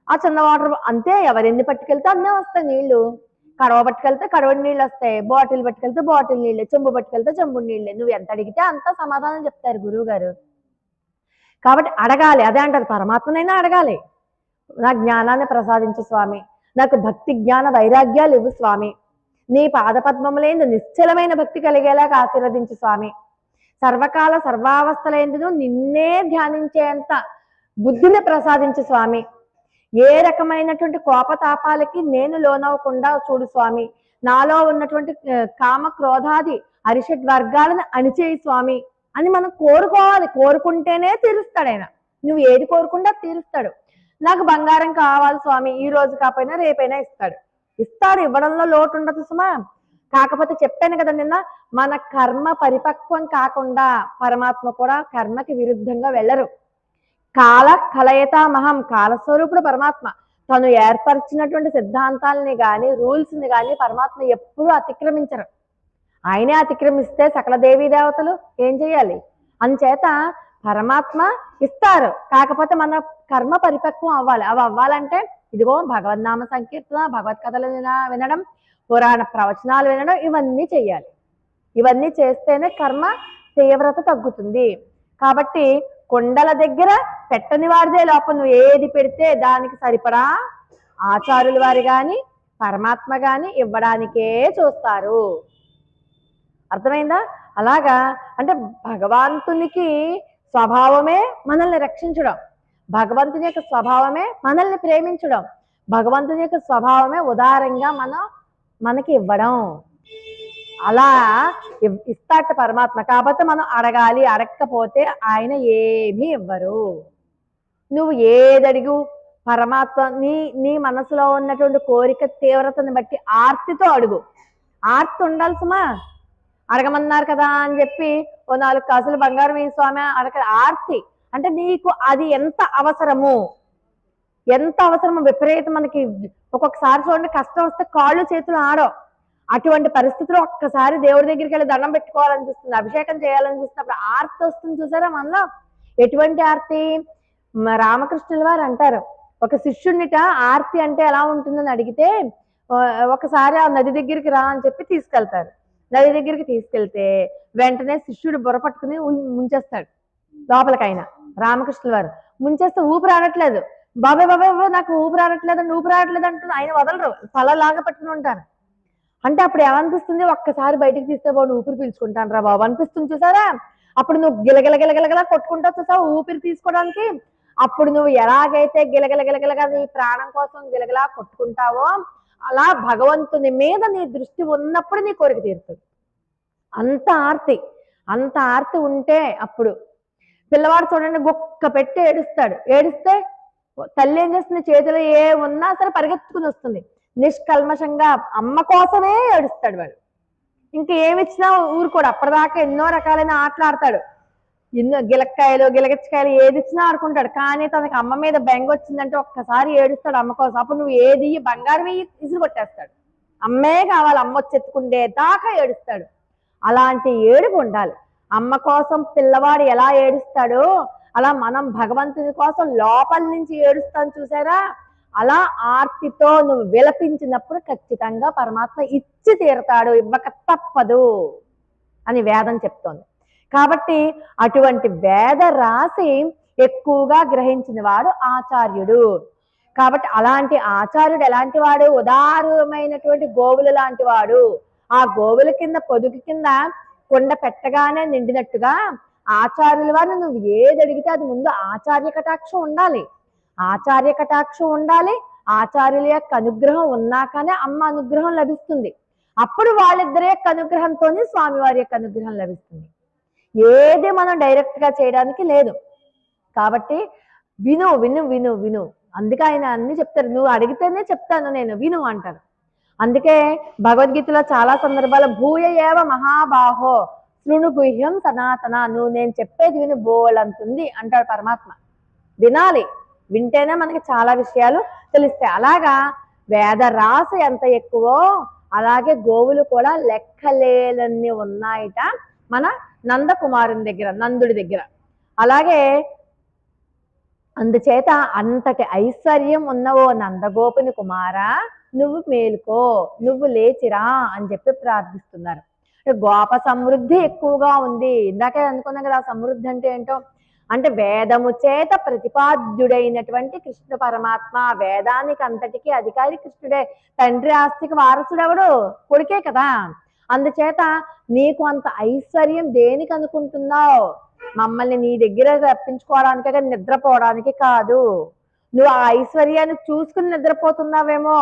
ఆ చిన్న వాటర్ అంతే, ఎవరెన్ని పట్టుకెళ్తే అన్నీ వస్తాయి నీళ్లు. కడవ పట్టుకెళ్తే కడవ నీళ్ళు వస్తాయి, బాటిల్ పట్టుకెళ్తే బాటిల్ నీళ్ళే, చెంబు పట్టుకెళ్తే చెంబు నీళ్ళే. నువ్వు ఎంత అడిగితే అంత సమాధానం చెప్తారు గురువు గారు. కాబట్టి అడగాలి. అదే అంటారు, పరమాత్మనైనా అడగాలి. నా జ్ఞానాన్ని ప్రసాదించు స్వామి, నాకు భక్తి జ్ఞాన వైరాగ్యాలు ఇవ్వు స్వామి, నీ పాదపద్మములందు నిశ్చలమైన భక్తి కలిగేలాగా ఆశీర్వదించు స్వామి, సర్వకాల సర్వావస్థలందు నిన్నే ధ్యానించేంత బుద్ధిని ప్రసాదించు స్వామి. ఏ రకమైనటువంటి కోపతాపాలకి నేను లోనవ్వకుండా చూడు స్వామి. నాలో ఉన్నటువంటి కామ క్రోధాది అరిషడ్ వర్గాలను అణిచేయి స్వామి అని మనం కోరుకోవాలి. కోరుకుంటేనే తీరుస్తాడు ఆయన. నువ్వు ఏది కోరుకుంటా తీరుస్తాడు. నాకు బంగారం కావాలి స్వామి, ఈ రోజు కాకపోయినా రేపైనా ఇస్తాడు. ఇస్తాడు, ఇవ్వడంలో లోటు ఉండదు సుమా. కాకపోతే చెప్పాను కదా నిన్న, మన కర్మ పరిపక్వం కాకుండా పరమాత్మ కూడా కర్మకి విరుద్ధంగా వెళ్ళరు. కాల కలయతామహం, కాలస్వరూపుడు పరమాత్మ. తను ఏర్పరిచినటువంటి సిద్ధాంతాలని కానీ రూల్స్ని కానీ పరమాత్మ ఎప్పుడూ అతిక్రమించరు. ఆయనే అతిక్రమిస్తే సకల దేవీ దేవతలు ఏం చేయాలి? అందుచేత పరమాత్మ ఇస్తారు. కాకపోతే మన కర్మ పరిపక్వం అవ్వాలి. అవి అవ్వాలంటే ఇదిగో భగవన్నామ సంకీర్తన, భగవత్ కథలు వినడం, పురాణ ప్రవచనాలు వినడం, ఇవన్నీ చెయ్యాలి. ఇవన్నీ చేస్తేనే కర్మ తీవ్రత తగ్గుతుంది. కాబట్టి కొండల దగ్గర పెట్టని వారిదే లోపం. నువ్వు ఏది పెడితే దానికి సరిపడా ఆచార్యుల వారి కానీ పరమాత్మ కానీ ఇవ్వడానికే చూస్తారు. అర్థమైందా? అలాగా అంటే భగవంతునికి స్వభావమే మనల్ని రక్షించడం, భగవంతుని యొక్క స్వభావమే మనల్ని ప్రేమించడం, భగవంతుని యొక్క స్వభావమే ఉదారంగా మనకి ఇవ్వడం. అలా ఇస్తాట పరమాత్మ. కాబట్టి మనం అడగాలి. అడగకపోతే ఆయన ఏమీ ఇవ్వరు. నువ్వు ఏదడిగు పరమాత్మ నీ మనసులో ఉన్నటువంటి కోరిక తీవ్రతని బట్టి ఆర్తితో అడుగు. ఆర్తి ఉండాలి సుమా. అడగమన్నారు కదా అని చెప్పి ఓ 4 కాసులు బంగారం ఈ స్వామి అడగ. ఆర్తి అంటే నీకు అది ఎంత అవసరము, ఎంత అవసరము విపరీతం. మనకి ఒక్కొక్కసారి చూడండి, కష్టం వస్తే కాళ్ళు చేతులు ఆడవు. అటువంటి పరిస్థితుల్లో ఒక్కసారి దేవుడి దగ్గరికి వెళ్ళి దండం పెట్టుకోవాలనిపిస్తుంది, అభిషేకం చేయాలనిపిస్తున్నప్పుడు ఆర్తి వస్తుంది చూసారా మనలో. ఎటువంటి ఆర్తి? రామకృష్ణుల వారు అంటారు, ఒక శిష్యునిట ఆర్తి అంటే ఎలా ఉంటుందని అడిగితే, ఒకసారి ఆ నది దగ్గరికి రా అని చెప్పి తీసుకెళ్తారు. నది దగ్గరికి తీసుకెళ్తే వెంటనే శిష్యుడు బుర్ర పట్టుకుని ముంచేస్తాడు లోపలికైనా. రామకృష్ణుల వారు ముంచేస్తే ఊపిరి ఆడట్లేదు. బాబాయ్ బాబాయ్ నాకు ఊపిరి ఆడట్లేదు అంటే ఊపిరి ఆడట్లేదు అంటున్నా. ఆయన వదలరు, తలలాగా పట్టుకుని ఉంటారు. అంటే అప్పుడు ఏమనిపిస్తుంది? ఒక్కసారి బయటికి తీస్తే బాబు ఊపిరి పీల్చుకుంటాను రా బాబు అనిపిస్తుంది చూసారా. అప్పుడు నువ్వు గిలగిలగిలగిలగలా కొట్టుకుంటావు చూసావు ఊపిరి తీసుకోవడానికి. అప్పుడు నువ్వు ఎలాగైతే గిలగిలగిలగిలగా నీ ప్రాణం కోసం గిలగిలా కొట్టుకుంటావో అలా భగవంతుని మీద నీ దృష్టి ఉన్నప్పుడు నీ కోరిక తీరుతుంది. అంత ఆర్తి ఉంటే అప్పుడు. పిల్లవాడు చూడండి, గొక్క పెట్టి ఏడుస్తాడు. ఏడిస్తే తల్లి ఏం చేస్తుంది? చేతిలో ఏ ఉన్నా సరే పరిగెత్తుకుని వస్తుంది. నిష్కల్మషంగా అమ్మ కోసమే ఏడుస్తాడు వాడు. ఇంకేమిచ్చినా ఊరుకోడు. అప్పటిదాకా ఎన్నో రకాలైన ఆటలు ఆడతాడు. ఎన్నో గిలక్కాయలు గిలగచ్చకాయలు ఏది ఇచ్చినా ఆడుకుంటాడు. కానీ తనకి అమ్మ మీద బెంగ వచ్చిందంటే ఒక్కసారి ఏడుస్తాడు అమ్మ కోసం. అప్పుడు నువ్వు ఏది బంగారం ఇసురు కొట్టేస్తాడు. అమ్మే కావాలి, అమ్మ వచ్చి ఎత్తుకుండే దాకా ఏడుస్తాడు. అలాంటి ఏడుపు ఉండాలి. అమ్మ కోసం పిల్లవాడు ఎలా ఏడుస్తాడో అలా మనం భగవంతుని కోసం లోపల నుంచి ఏడుస్తాను చూసారా. అలా ఆర్తితో నువ్వు విలపించినప్పుడు ఖచ్చితంగా పరమాత్మ ఇచ్చి తీరుతాడు, ఇవ్వక తప్పదు అని వేదం చెప్తోంది. కాబట్టి అటువంటి వేద రాశి ఎక్కువగా గ్రహించిన వాడు ఆచార్యుడు. కాబట్టి అలాంటి ఆచార్యుడు ఎలాంటి వాడు? ఉదారమైనటువంటి గోవులు లాంటి వాడు. ఆ గోవుల కింద పొదుగు కింద కొండ పెట్టగానే నిండినట్టుగా ఆచార్యుల వారిని నువ్వు ఏది అడిగితే అది ముందు ఆచార్య కటాక్షం ఉండాలి. ఆచార్య కటాక్షం ఉండాలి. ఆచార్యుల యొక్క అనుగ్రహం ఉన్నాకనే అమ్మ అనుగ్రహం లభిస్తుంది. అప్పుడు వాళ్ళిద్దరి యొక్క అనుగ్రహంతోనే స్వామివారి యొక్క అనుగ్రహం లభిస్తుంది. ఏది మనం డైరెక్ట్ గా చేయడానికి లేదు. కాబట్టి విను విను విను విను. అందుకే ఆయన అన్ని చెప్తారు. నువ్వు అడిగితేనే చెప్తాను నేను, విను అంటారు. అందుకే భగవద్గీతలో చాలా సందర్భాలు భూయ ఏవ మహాబాహో శృణు గుహ్యం సనాతన, నువ్వు నేను చెప్పేది విను బోలంతుంది అంటాడు పరమాత్మ. వినాలి, వింటేనే మనకి చాలా విషయాలు తెలుస్తాయి. అలాగా వేద రాశి ఎంత ఎక్కువో అలాగే గోవులు కూడా లెక్కలేనన్ని ఉన్నాయిట మన నందకుమారుని దగ్గర, నందుడి దగ్గర. అలాగే అందుచేత అంతటి ఐశ్వర్యం ఉన్నవో నందగోపుని కుమారా నువ్వు మేలుకో, నువ్వు లేచిరా అని చెప్పి ప్రార్థిస్తున్నారు. గోప సమృద్ధి ఎక్కువగా ఉంది. ఇందాకే అనుకున్నాం కదా సమృద్ధి అంటే ఏంటో. అంటే వేదము చేత ప్రతిపాద్యుడైనటువంటి కృష్ణ పరమాత్మ. వేదానికి అంతటికి అధికారి కృష్ణుడే. తండ్రి ఆస్తికి వారసుడెవడు? కొడుకే కదా. అందుచేత నీకు అంత ఐశ్వర్యం దేనికి అనుకుంటున్నావు? మమ్మల్ని నీ దగ్గర రప్పించుకోవడానికే కానీ నిద్రపోవడానికి కాదు. నువ్వు ఆ ఐశ్వర్యాన్ని చూసుకుని నిద్రపోతున్నావేమో,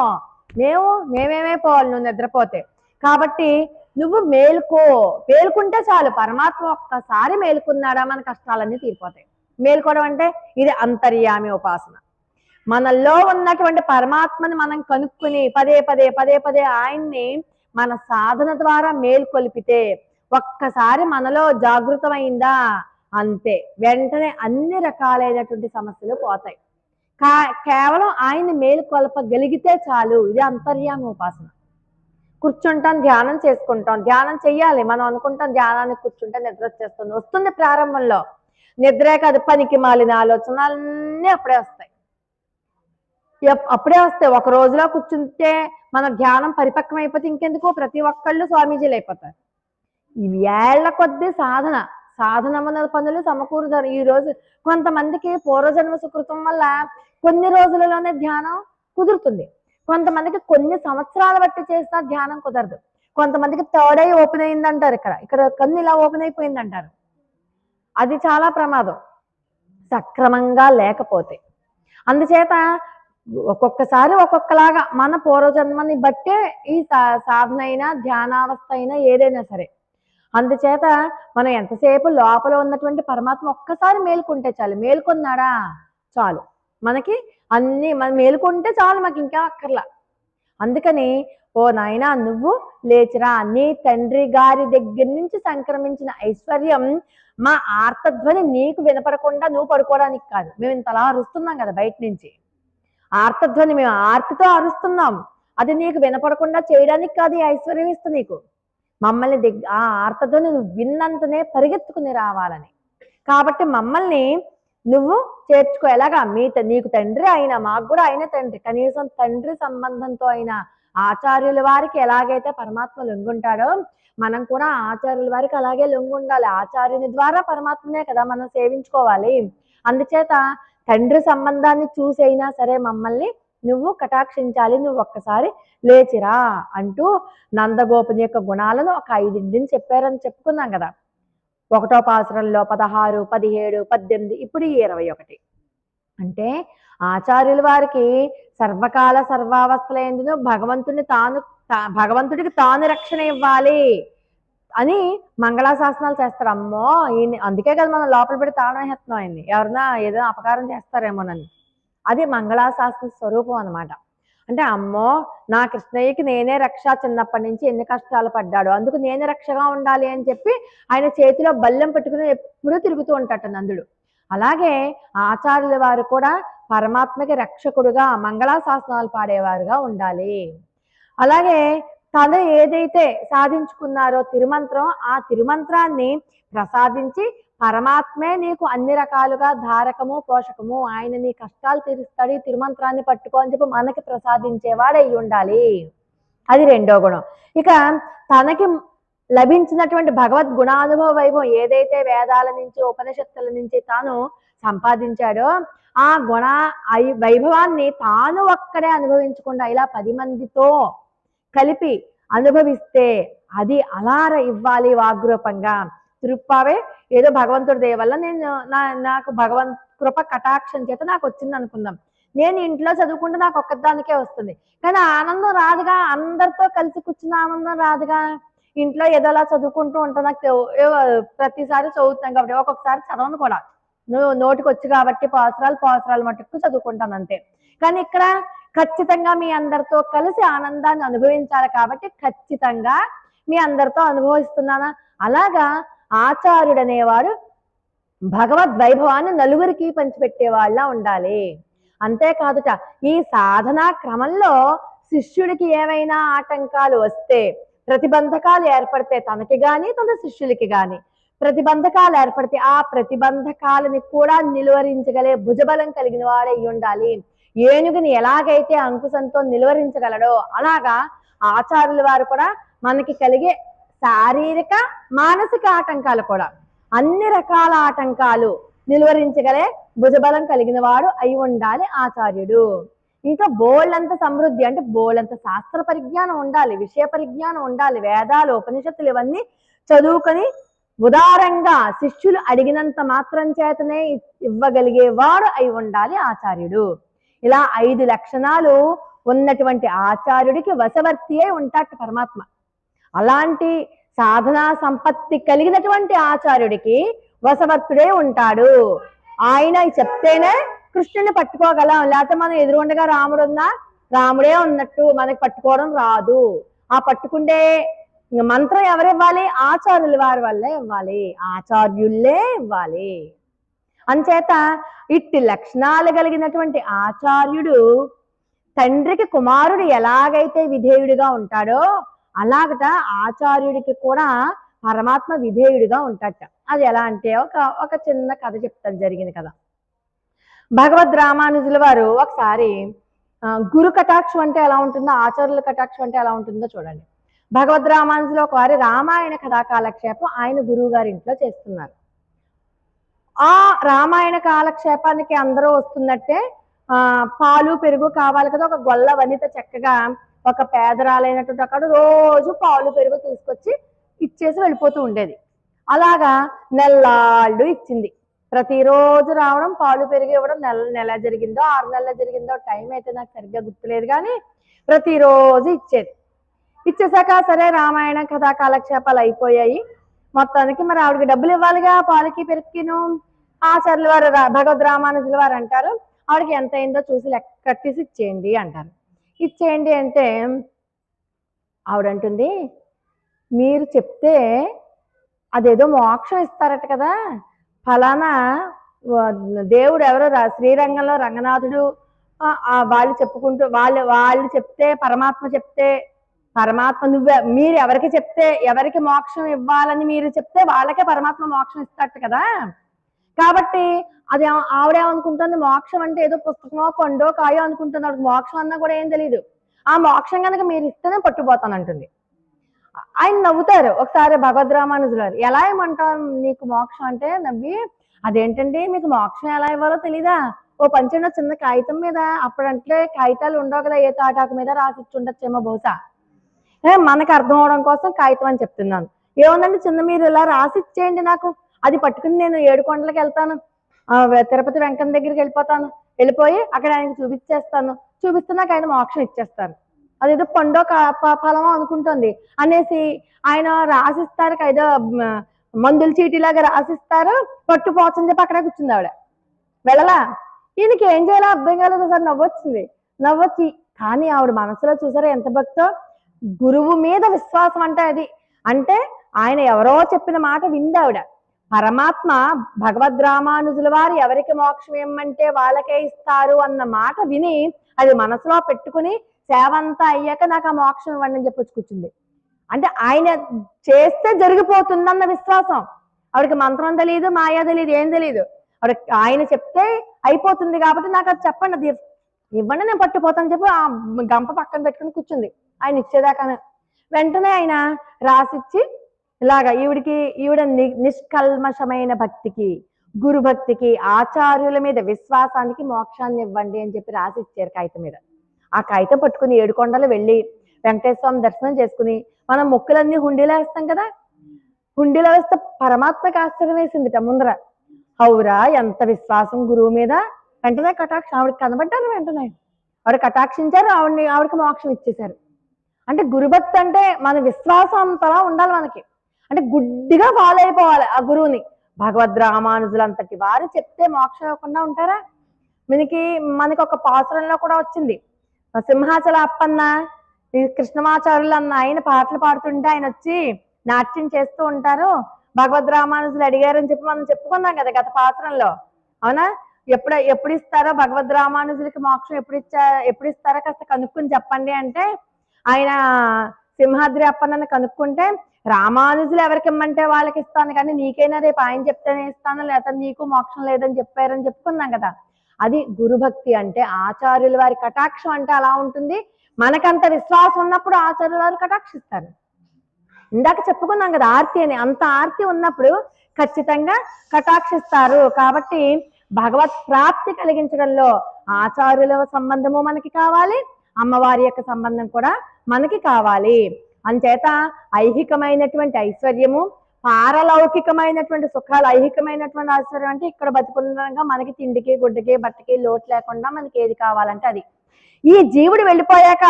మేమేమే పోవాలి నువ్వు నిద్రపోతే. కాబట్టి నువ్వు మేలుకుంటే చాలు. పరమాత్మ ఒక్కసారి మేలుకున్నాడా మన కష్టాలన్నీ తీరిపోతాయి. మేలుకోవడం అంటే ఇది అంతర్యామి ఉపాసన. మనలో ఉన్నటువంటి పరమాత్మని మనం కనుక్కుని పదే పదే ఆయన్ని మన సాధన ద్వారా మేల్కొలిపితే ఒక్కసారి మనలో జాగృతమైందా అంతే, వెంటనే అన్ని రకాలైనటువంటి సమస్యలు పోతాయి. కేవలం ఆయన్ని మేలుకొల్పగలిగితే చాలు. ఇది అంతర్యామి ఉపాసన. కూర్చుంటాం, ధ్యానం చేసుకుంటాం. ధ్యానం చెయ్యాలి. మనం అనుకుంటాం ధ్యానానికి కూర్చుంటే నిద్ర వచ్చేస్తుంది. వస్తుంది ప్రారంభంలో. నిద్రే కాదు, పనికి మాలిన ఆలోచనలన్నీ అప్పుడే వస్తాయి. ఒక రోజులో కూర్చుంటే మన ధ్యానం పరిపక్వం అయిపోతే ఇంకెందుకు ప్రతి ఒక్కళ్ళు స్వామీజీలు అయిపోతారు. ఇవి ఏళ్ల కొద్దీ సాధన పనులు సమకూరుతారు. ఈ రోజు కొంతమందికి పూర్వజన్మ సుకృతం వల్ల కొన్ని రోజులలోనే ధ్యానం కుదురుతుంది. కొంతమందికి కొన్ని సంవత్సరాల బట్టి చేసినా ధ్యానం కుదరదు. కొంతమందికి థర్డ్ ఐ ఓపెన్ అయిందంటారు, ఇక్కడ కన్ను ఇలా ఓపెన్ అయిపోయిందంటారు. అది చాలా ప్రమాదం సక్రమంగా లేకపోతే. అందుచేత ఒక్కొక్కసారి ఒక్కొక్కలాగా మన పూర్వజన్మని బట్టే ఈ సాధన అయినా ధ్యానావస్థ అయినా ఏదైనా సరే. అందుచేత మనం ఎంతసేపు లోపల ఉన్నటువంటి పరమాత్మ ఒక్కసారి మేలుకుంటే చాలు. మేలుకున్నాడా చాలు, మనకి అన్ని మనం మేలుకుంటే చాలు, మాకు ఇంకా అక్కర్లా. అందుకని ఓ నాయనా నువ్వు లేచిరా, నీ తండ్రి గారి దగ్గర నుంచి సంక్రమించిన ఐశ్వర్యం మా ఆర్తధ్వని నీకు వినపడకుండా నువ్వు పడుకోవడానికి కాదు. మేము ఇంతలా అరుస్తున్నాం కదా బయట నుంచి, ఆర్తధ్వని మేము ఆర్తితో అరుస్తున్నాం. అది నీకు వినపడకుండా చేయడానికి కాదు ఈ ఐశ్వర్యం ఇస్తా నీకు. మమ్మల్ని ఆ ఆర్తధ్వని నువ్వు విన్నంతనే పరిగెత్తుకుని రావాలని. కాబట్టి మమ్మల్ని నువ్వు చేర్చుకో. ఎలాగా నీకు తండ్రి అయినా మాకు కూడా అయిన తండ్రి, కనీసం తండ్రి సంబంధంతో అయినా ఆచార్యుల వారికి ఎలాగైతే పరమాత్మ లొంగుంటాడో మనం కూడా ఆచార్యుల వారికి అలాగే లొంగుండాలి. ఆచార్యుని ద్వారా పరమాత్మనే కదా మనం సేవించుకోవాలి. అందుచేత తండ్రి సంబంధాన్ని చూసైనా సరే మమ్మల్ని నువ్వు కటాక్షించాలి, నువ్వు ఒక్కసారి లేచిరా అంటూ నందగోపుని యొక్క గుణాలను ఒక 5 చెప్పారని చెప్పుకున్నాం కదా. 1వ పాసురంలో 16, 17, 18, ఇప్పుడు 21. అంటే ఆచార్యుల వారికి సర్వకాల సర్వావస్థలందును భగవంతుడికి తాను రక్షణ ఇవ్వాలి అని మంగళాశాసనాలు చేస్తారు. అమ్మో అందుకే కదా మనం లోపల పెట్టి తాళం వేస్తున్నాం ఆయన్ని, ఎవరన్నా ఏదో అపకారం చేస్తారేమోనని. అది మంగళాశాసన స్వరూపం అనమాట. అంటే అమ్మో నా కృష్ణయ్యకి నేనే రక్ష, చిన్నప్పటి నుంచి ఎన్ని కష్టాలు పడ్డాడు, అందుకు నేనే రక్షగా ఉండాలి అని చెప్పి ఆయన చేతిలో బల్లెం పెట్టుకుని ఎప్పుడూ తిరుగుతూ ఉంటాట నందుడు. అలాగే ఆచార్యుల వారు కూడా పరమాత్మకి రక్షకుడుగా మంగళాశాసనాలు పాడేవారుగా ఉండాలి. అలాగే తను ఏదైతే సాధించుకున్నారో తిరుమంత్రం, ఆ తిరుమంత్రాన్ని ప్రసాదించి పరమాత్మే నీకు అన్ని రకాలుగా ధారకము పోషకము, ఆయన నీ కష్టాలు తీరుస్తాడు, తిరుమంత్రాన్ని పట్టుకో అని చెప్పి మనకి ప్రసాదించేవాడు అయి ఉండాలి. అది 2వ గుణం. ఇక తనకి లభించినటువంటి భగవద్ గుణానుభవ వైభవం ఏదైతే వేదాల నుంచి ఉపనిషత్తుల నుంచి తాను సంపాదించాడో ఆ వైభవాన్ని తాను ఒక్కడే అనుభవించకుండా ఇలా 10 మందితో కలిపి అనుభవిస్తే అది అలార ఇవ్వాలి వాగ్రూపంగా. తిరుప్పావే ఏదో భగవంతుడి దయ వల్ల నాకు భగవంత్ కృప కటాక్షం చేత నాకు వచ్చింది అనుకుందాం. నేను ఇంట్లో చదువుకుంటే నాకు ఒక్కదానికే వస్తుంది, కానీ ఆనందం రాదుగా. అందరితో కలిసి కూర్చున్న ఆనందం రాదుగా. ఇంట్లో ఏదోలా చదువుకుంటూ ఉంటాను, నాకు ప్రతిసారి చదువుతాను కాబట్టి ఒక్కొక్కసారి చదవను కూడా. నోటికి వచ్చి కాబట్టి పాసురాలు మట్టుకు చదువుకుంటాను అంతే. కానీ ఇక్కడ ఖచ్చితంగా మీ అందరితో కలిసి ఆనందాన్ని అనుభవించాలి కాబట్టి ఖచ్చితంగా మీ అందరితో అనుభవిస్తున్నానా. అలాగా ఆచార్యుడు అనేవాడు భగవద్ వైభవాన్ని నలుగురికి పంచిపెట్టేవాళ్ళ ఉండాలి. అంతేకాదుట ఈ సాధనా క్రమంలో శిష్యుడికి ఏమైనా ఆటంకాలు వస్తే, ప్రతిబంధకాలు ఏర్పడితే తనకి గాని తన శిష్యులకి గాని ప్రతిబంధకాలు ఏర్పడితే ఆ ప్రతిబంధకాలని కూడా నిలువరించగలే భుజబలం కలిగిన వాడై ఉండాలి. ఏనుగుని ఎలాగైతే అంకుశంతో నిలువరించగలడో అలాగా ఆచార్యుల వారు కూడా మనకి కలిగే శారీరక మానసిక ఆటంకాలు కూడా అన్ని రకాల ఆటంకాలు నిలువరించగలే భుజబలం కలిగిన వాడు అయి ఉండాలి ఆచార్యుడు. ఇంకా బోళ్ళంత సమృద్ధి అంటే బోళ్ళంత శాస్త్ర పరిజ్ఞానం ఉండాలి, విషయ పరిజ్ఞానం ఉండాలి. వేదాలు ఉపనిషత్తులు ఇవన్నీ చదువుకొని ఉదారంగా శిష్యులు అడిగినంత మాత్రం చేతనే ఇవ్వగలిగేవాడు అయి ఉండాలి ఆచార్యుడు. ఇలా 5 లక్షణాలు ఉన్నటువంటి ఆచార్యుడికి వశవర్తి అయి ఉంటాడు పరమాత్మ. అలాంటి సాధనా సంపత్తి కలిగినటువంటి ఆచార్యుడికి వశవర్తుడే ఉంటాడు. ఆయన చెప్తేనే కృష్ణుని పట్టుకోగలం. లేకపోతే మనం ఎదురుగుండగా రాముడు ఉన్నా రాముడే ఉన్నట్టు మనకి పట్టుకోవడం రాదు. ఆ పట్టుకుంటే మంత్రం ఎవరివ్వాలి? ఆచార్యుల వారి వల్లే ఇవ్వాలి, ఆచార్యుల్లే ఇవ్వాలి. అంచేత ఇట్టి లక్షణాలు కలిగినటువంటి ఆచార్యుడు తండ్రికి కుమారుడు ఎలాగైతే విధేయుడిగా ఉంటాడో అలాగట ఆచార్యుడికి కూడా పరమాత్మ విధేయుడిగా ఉంటాడట. అది ఎలా అంటే ఒక చిన్న కథ చెప్తాను, జరిగిన కథ. భగవద్ రామానుజుల వారు ఒకసారి గురు కటాక్షం అంటే ఎలా ఉంటుందో, ఆచార్యుల కటాక్షం అంటే ఎలా ఉంటుందో చూడండి. భగవద్ రామానుజులు ఒకవారి రామాయణ కథా కాలక్షేపం ఆయన గురువు గారి ఇంట్లో చేస్తున్నారు. ఆ రామాయణ కాలక్షేపానికి అందరూ వస్తున్నట్టే పాలు పెరుగు కావాలి కదా. ఒక గొల్ల వనిత చక్కగా ఒక పేదరాలైనటువంటి అక్కడ రోజు పాలు పెరుగు తీసుకొచ్చి ఇచ్చేసి వెళ్ళిపోతూ ఉండేది. అలాగా నెల్లాళ్ళు ఇచ్చింది. ప్రతిరోజు రావడం, పాలు పెరుగు ఇవ్వడం. నెల జరిగిందో 6 నెలలు జరిగిందో టైం అయితే నాకు సరిగ్గా గుర్తులేదు, కానీ ప్రతిరోజు ఇచ్చేది. ఇచ్చేసాక సరే రామాయణ కథా కాలక్షేపాలు అయిపోయాయి. మొత్తానికి మరి ఆవిడకి డబ్బులు ఇవ్వాలిగా, పాలకి పెరుగుకిను. ఆచార్యుల వారు భగవద్ రామానుజుల వారు అంటారు, ఆవిడకి ఎంత అయిందో చూసి లెక్క కట్టేసి ఇచ్చేయండి అంటారు. ఇచ్చేయండి అంటే ఆవిడంటుంది, మీరు చెప్తే అదేదో మోక్షం ఇస్తారట కదా, ఫలానా దేవుడు ఎవరో శ్రీరంగంలో రంగనాథుడు వాళ్ళు చెప్పుకుంటూ వాళ్ళు చెప్తే పరమాత్మ చెప్తే, పరమాత్మ మీరు ఎవరికి చెప్తే, ఎవరికి మోక్షం ఇవ్వాలని మీరు చెప్తే వాళ్ళకే పరమాత్మ మోక్షం ఇస్తారట కదా. కాబట్టి అది ఆవిడేమనుకుంటుంది, మోక్షం అంటే ఏదో పుస్తకమో కొండో కాయో అనుకుంటుంది. ఆవిడకి మోక్షం అన్నా కూడా ఏం తెలియదు. ఆ మోక్షం కనుక మీరు ఇస్తేనే పట్టుపోతానంటుంది. ఆయన నవ్వుతారు. ఒకసారి భగవద్ రామానుజులు గారు, ఎలా ఏమంటాం నీకు మోక్షం అంటే, నవ్వి అదేంటండి మీకు మోక్షం ఎలా ఇవ్వాలో తెలీదా, ఓ పంచిన చిన్న కాగితం మీద, అప్పుడంటే కాగితాలు ఉండవు కదా, ఏ తాటాకు మీద రాసిచ్చి ఉండొచ్చేమో బహుశా, మనకు అర్థం అవడం కోసం కాగితం అని చెప్తున్నాను. ఏముందండి చిన్న మీరు ఇలా రాసిచ్చేయండి నాకు, అది పట్టుకుని నేను 7 కొండలకు వెళ్తాను, తిరుపతి వెంకన్న దగ్గరికి వెళ్ళిపోతాను, వెళ్ళిపోయి అక్కడ ఆయనకు చూపించేస్తాను, చూపిస్తే నాకు ఆయన మోక్షం ఇచ్చేస్తారు, అదేదో పండో ఫలమో అనుకుంటుంది అనేసి ఆయన రాసిస్తారు. ఏదో మందుల చీటీలాగా రాసిస్తారు, పట్టుపోవచ్చని చెప్పి అక్కడే కూర్చుంది ఆవిడ. వెళ్ళలా. ఈయనకి ఏం చేయాలో అర్థం కాలేదు. సార్ నవ్వొచ్చి కానీ ఆవిడ మనసులో చూసారా ఎంత భక్తో, గురువు మీద విశ్వాసం అంటే అది. అంటే ఆయన ఎవరో చెప్పిన మాట వింది ఆవిడ. పరమాత్మ భగవద్ రామానుజుల వారు ఎవరికి మోక్షం ఇమ్మంటే వాళ్ళకే ఇస్తారు అన్న మాట విని అది మనసులో పెట్టుకుని సేవ అంతా అయ్యాక నాకు ఆ మోక్షం ఇవ్వండి అని చెప్పొచ్చు కూర్చుంది. అంటే ఆయన చేస్తే జరిగిపోతుందన్న విశ్వాసం. ఆవిడకి మంత్రం తెలియదు, మాయా తెలియదు, ఏం తెలియదు. ఆయన చెప్తే అయిపోతుంది కాబట్టి నాకు అది చెప్పండి, అది ఇవ్వండి, నేను పట్టుపోతాను చెప్పి ఆ గంప పక్కన పెట్టుకుని కూర్చుంది. ఆయన ఇచ్చేదాకా వెంటనే ఆయన రాసిచ్చి ఇలాగా ఈవిడ నిష్కల్మషమైన భక్తికి, గురు భక్తికి, ఆచార్యుల మీద విశ్వాసానికి మోక్షాన్ని ఇవ్వండి అని చెప్పి రాసిచ్చారు కాగితం మీద. ఆ కాగితం పట్టుకుని 7 కొండలు వెళ్ళి వెంకటేశ్వర స్వామి దర్శనం చేసుకుని, మనం మొక్కులన్నీ హుండీలో వేస్తాం కదా, హుండీలో వేస్తే పరమాత్మకి ఆశ్చర్యం వేసిందిట ముందర. హౌరా ఎంత విశ్వాసం గురువు మీద. వెంటనే కటాక్షం ఆవిడకి కనబడ్డారు. వెంటనే ఆవిడ కటాక్షించారు, ఆవిడకి మోక్షం ఇచ్చేశారు. అంటే గురుభక్తి అంటే మన విశ్వాసం అంతలా ఉండాలి మనకి. అంటే గుడ్డిగా ఫాలో అయిపోవాలి ఆ గురువుని. భగవద్ రామానుజులు అంతటి వారు చెప్తే మోక్షం ఇవ్వకుండా ఉంటారా? మనకి ఒక పాసురంలో కూడా వచ్చింది, సింహాచల అప్పన్న కృష్ణమాచార్యులు అన్న ఆయన పాటలు పాడుతుంటే ఆయన వచ్చి నాట్యం చేస్తూ ఉంటారు. భగవద్ రామానుజులు అడిగారని చెప్పి మనం చెప్పుకున్నాం కదా గత పాత్రంలో, అవునా? ఎప్పుడు ఇస్తారో భగవద్ రామానుజులకి మోక్షం ఎప్పుడు ఇస్తారో కాస్త కనుక్కుని చెప్పండి అంటే, ఆయన సింహాద్రి అప్పన్నని కనుక్కుంటే, రామానుజులు ఎవరికి ఇమ్మంటే వాళ్ళకి ఇస్తాను, కానీ నీకైనా రేపు ఆయన చెప్తేనే ఇస్తాను, లేకపోతే నీకు మోక్షం లేదని చెప్పారని చెప్పుకున్నాం కదా. అది గురుభక్తి అంటే. ఆచార్యుల వారి కటాక్షం అంటే అలా ఉంటుంది. మనకంత విశ్వాసం ఉన్నప్పుడు ఆచార్యుల వారు కటాక్షిస్తారు. ఇందాక చెప్పుకున్నాం కదా ఆర్తి అని, అంత ఆర్తి ఉన్నప్పుడు ఖచ్చితంగా కటాక్షిస్తారు. కాబట్టి భగవత్ ప్రాప్తి కలిగించడంలో ఆచార్యుల సంబంధము మనకి కావాలి, అమ్మవారి యొక్క సంబంధం కూడా మనకి కావాలి. అంచేత ఐహికమైనటువంటి ఐశ్వర్యము, పారలౌకికమైనటువంటి సుఖాలు, ఐహికమైనటువంటి ఐశ్వర్యం అంటే ఇక్కడ బతుకున్నాక మనకి తిండికి గుడ్డకి బట్టకి లోటు లేకుండా మనకి ఏది కావాలంటే అది. ఈ జీవుడు వెళ్ళిపోయాక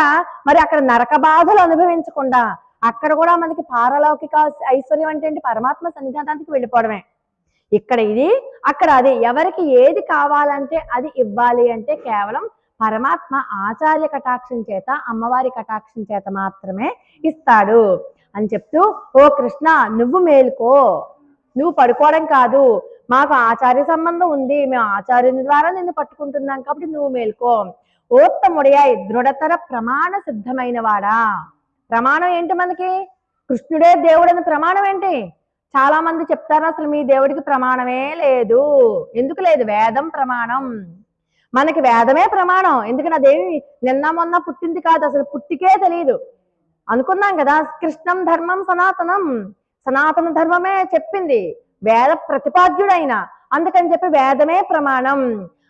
మరి అక్కడ నరక బాధలు అనుభవించకుండా అక్కడ కూడా మనకి పారలౌకిక ఐశ్వర్యం అంటే ఏంటి? పరమాత్మ సన్నిధానానికి వెళ్ళిపోవడమే. ఇక్కడ ఇది, అక్కడ అది. ఎవరికి ఏది కావాలంటే అది ఇవ్వాలి అంటే కేవలం పరమాత్మ ఆచార్య కటాక్షం చేత, అమ్మవారి కటాక్షం చేత మాత్రమే ఇస్తాడు అని చెప్తూ, ఓ కృష్ణ నువ్వు మేలుకో, నువ్వు పడుకోవడం కాదు, మాకు ఆచార్య సంబంధం ఉంది, మేము ఆచార్యుని ద్వారా నిన్ను పట్టుకుంటున్నాం కాబట్టి నువ్వు మేలుకో. ఓత్తముడియాయి దృఢతర ప్రమాణ సిద్ధమైన వాడా. ప్రమాణం ఏంటి? మనకి కృష్ణుడే దేవుడని ప్రమాణం ఏంటి? చాలా మంది చెప్తారు అసలు మీ దేవుడికి ప్రమాణమే లేదు. ఎందుకు లేదు? వేదం ప్రమాణం. మనకి వేదమే ప్రమాణం. ఎందుకంటే అదేమి నిన్న మొన్న పుట్టింది కాదు, అసలు పుట్టికే తెలియదు. అనుకున్నాం కదా, కృష్ణం ధర్మం సనాతనం, సనాతన ధర్మమే చెప్పింది, వేద ప్రతిపాద్యుడైన, అందుకని చెప్పి వేదమే ప్రమాణం.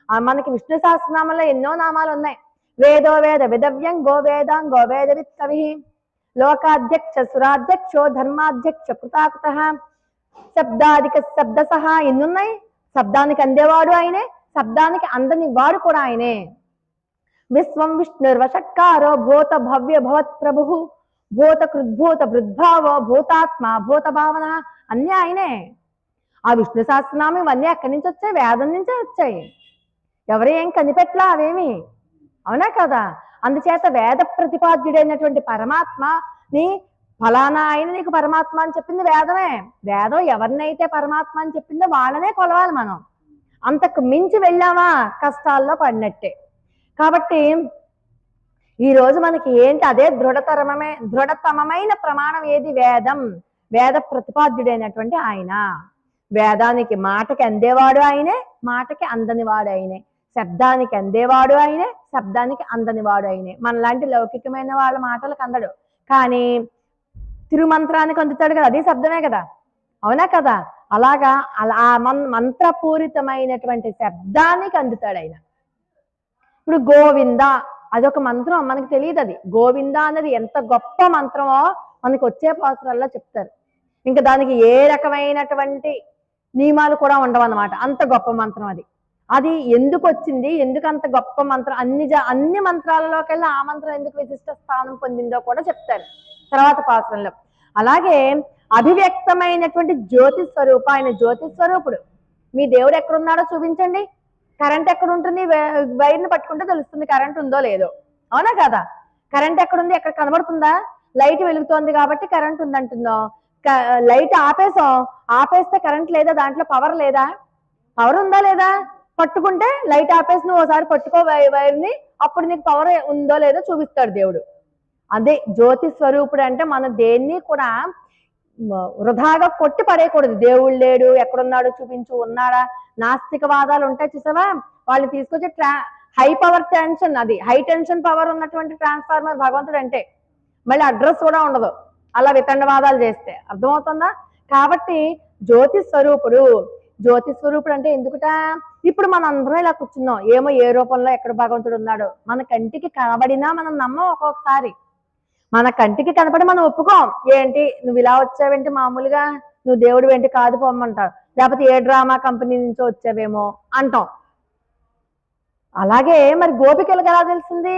మనకి విష్ణు సహస్రనామంలో ఎన్నో నామాలు ఉన్నాయి. వేదో వేద విదవ్యం గోవేదాం గోవేద విత్ కవి, లోకాధ్యక్ష సురాధ్యక్షో ధర్మాధ్యక్ష కృతాకృత, శబ్దాధిక శబ్ద సహా ఎన్నున్నాయి. శబ్దానికి అందేవాడు ఆయనే, శబ్దానికి అందని వాడు కూడా ఆయనే. విశ్వం విష్ణుర్వషట్కారో భూత భవ్య భవత్ ప్రభు, భూత కృద్భూత బృద్భావో భూతాత్మ భూత భావన, అన్నీ ఆయనే. ఆ విష్ణు సహస్రనామం ఇవన్నీ ఎక్కడి నుంచి వచ్చాయి? వేదం నుంచే వచ్చాయి. ఎవరు ఏం కనిపెట్టలా అవేమి, అవునా కదా? అందుచేత వేద ప్రతిపాద్యుడైనటువంటి పరమాత్మని ఫలానా ఆయన నీకు పరమాత్మ అని చెప్పింది వేదమే. వేదం ఎవరినైతే పరమాత్మ అని చెప్పిందో వాళ్ళనే కొలవాలి మనం. అంతకు మించి వెళ్ళామా కష్టాల్లో పడినట్టే. కాబట్టి ఈరోజు మనకి ఏంటి? అదే దృఢతమమైన ప్రమాణం ఏది? వేదం. వేద ప్రతిపాద్యుడైనటువంటి ఆయన. వేదానికి మాటకి అందేవాడు ఆయనే, మాటకి అందనివాడు ఆయనే. శబ్దానికి అందేవాడు ఆయనే, శబ్దానికి అందనివాడు ఆయనే. మనలాంటి లౌకికమైన వాళ్ళ మాటలకు అందడు, కానీ తిరుమంత్రానికి అందుతాడు కదా, అది శబ్దమే కదా, అవునా కదా? అలాగా అలా మంత్రపూరితమైనటువంటి శబ్దానికి అందుతాడు ఆయన. ఇప్పుడు గోవింద అదొక మంత్రం, మనకు తెలియదు అది. గోవింద అన్నది ఎంత గొప్ప మంత్రమో మనకి వచ్చే పాత్రల్లో చెప్తారు. ఇంకా దానికి ఏ రకమైనటువంటి నియమాలు కూడా ఉండవన్నమాట, అంత గొప్ప మంత్రం అది. అది ఎందుకు వచ్చింది, ఎందుకు అంత గొప్ప మంత్రం, అన్ని మంత్రాలలోకెల్లా ఆ మంత్రం ఎందుకు విశిష్ట స్థానం పొందిందో కూడా చెప్తారు తర్వాత పాత్రలో. అలాగే అభివ్యక్తమైనటువంటి జ్యోతి స్వరూప, ఆయన జ్యోతి స్వరూపుడు. మీ దేవుడు ఎక్కడున్నాడో చూపించండి. కరెంట్ ఎక్కడ ఉంటుంది? వైర్ని పట్టుకుంటే తెలుస్తుంది కరెంట్ ఉందో లేదో, అవునా కదా? కరెంట్ ఎక్కడుంది? ఎక్కడ కనబడుతుందా? లైట్ వెలుగుతోంది కాబట్టి కరెంట్ ఉందంటుందో. లైట్ ఆపేస్తే కరెంట్ లేదా? దాంట్లో పవర్ లేదా? పవర్ ఉందా లేదా? పట్టుకుంటే లైట్ ఆపేసి నువ్వు ఒకసారి పట్టుకో వైర్ని, అప్పుడు నీకు పవర్ ఉందో లేదో చూపిస్తాడు దేవుడు. అదే జ్యోతి స్వరూపుడు అంటే మన దేన్ని కూడా వృధాగా కొట్టి పడేయకూడదు. దేవుడు లేడు, ఎక్కడున్నాడు చూపించు, ఉన్నాడా? నాస్తికవాదాలు ఉంటాయి చూసావా, వాళ్ళని తీసుకొచ్చి హై పవర్ టెన్షన్, అది హై టెన్షన్ పవర్ ఉన్నటువంటి ట్రాన్స్ఫార్మర్ భగవంతుడు అంటే, మళ్ళీ అడ్రస్ కూడా ఉండదు అలా వితండవాదాలు చేస్తే, అర్థమవుతుందా? కాబట్టి జ్యోతి స్వరూపుడు. జ్యోతి స్వరూపుడు అంటే ఎందుకుట? ఇప్పుడు మన అందరం ఇలా కూర్చున్నాం, ఏమో ఏ రూపంలో ఎక్కడ భగవంతుడు ఉన్నాడు మన కంటికి కనబడినా మనం నమ్మం. ఒక్కొక్కసారి మన కంటికి కనపడి మనం ఒప్పుకోం. ఏంటి నువ్వు ఇలా వచ్చావేంటి, మామూలుగా నువ్వు దేవుడు ఏంటి, కాదు పొమ్మంటారు, లేకపోతే ఏ డ్రామా కంపెనీ నుంచో వచ్చావేమో అంటాం. అలాగే మరి గోపికలకు ఎలా తెలిసింది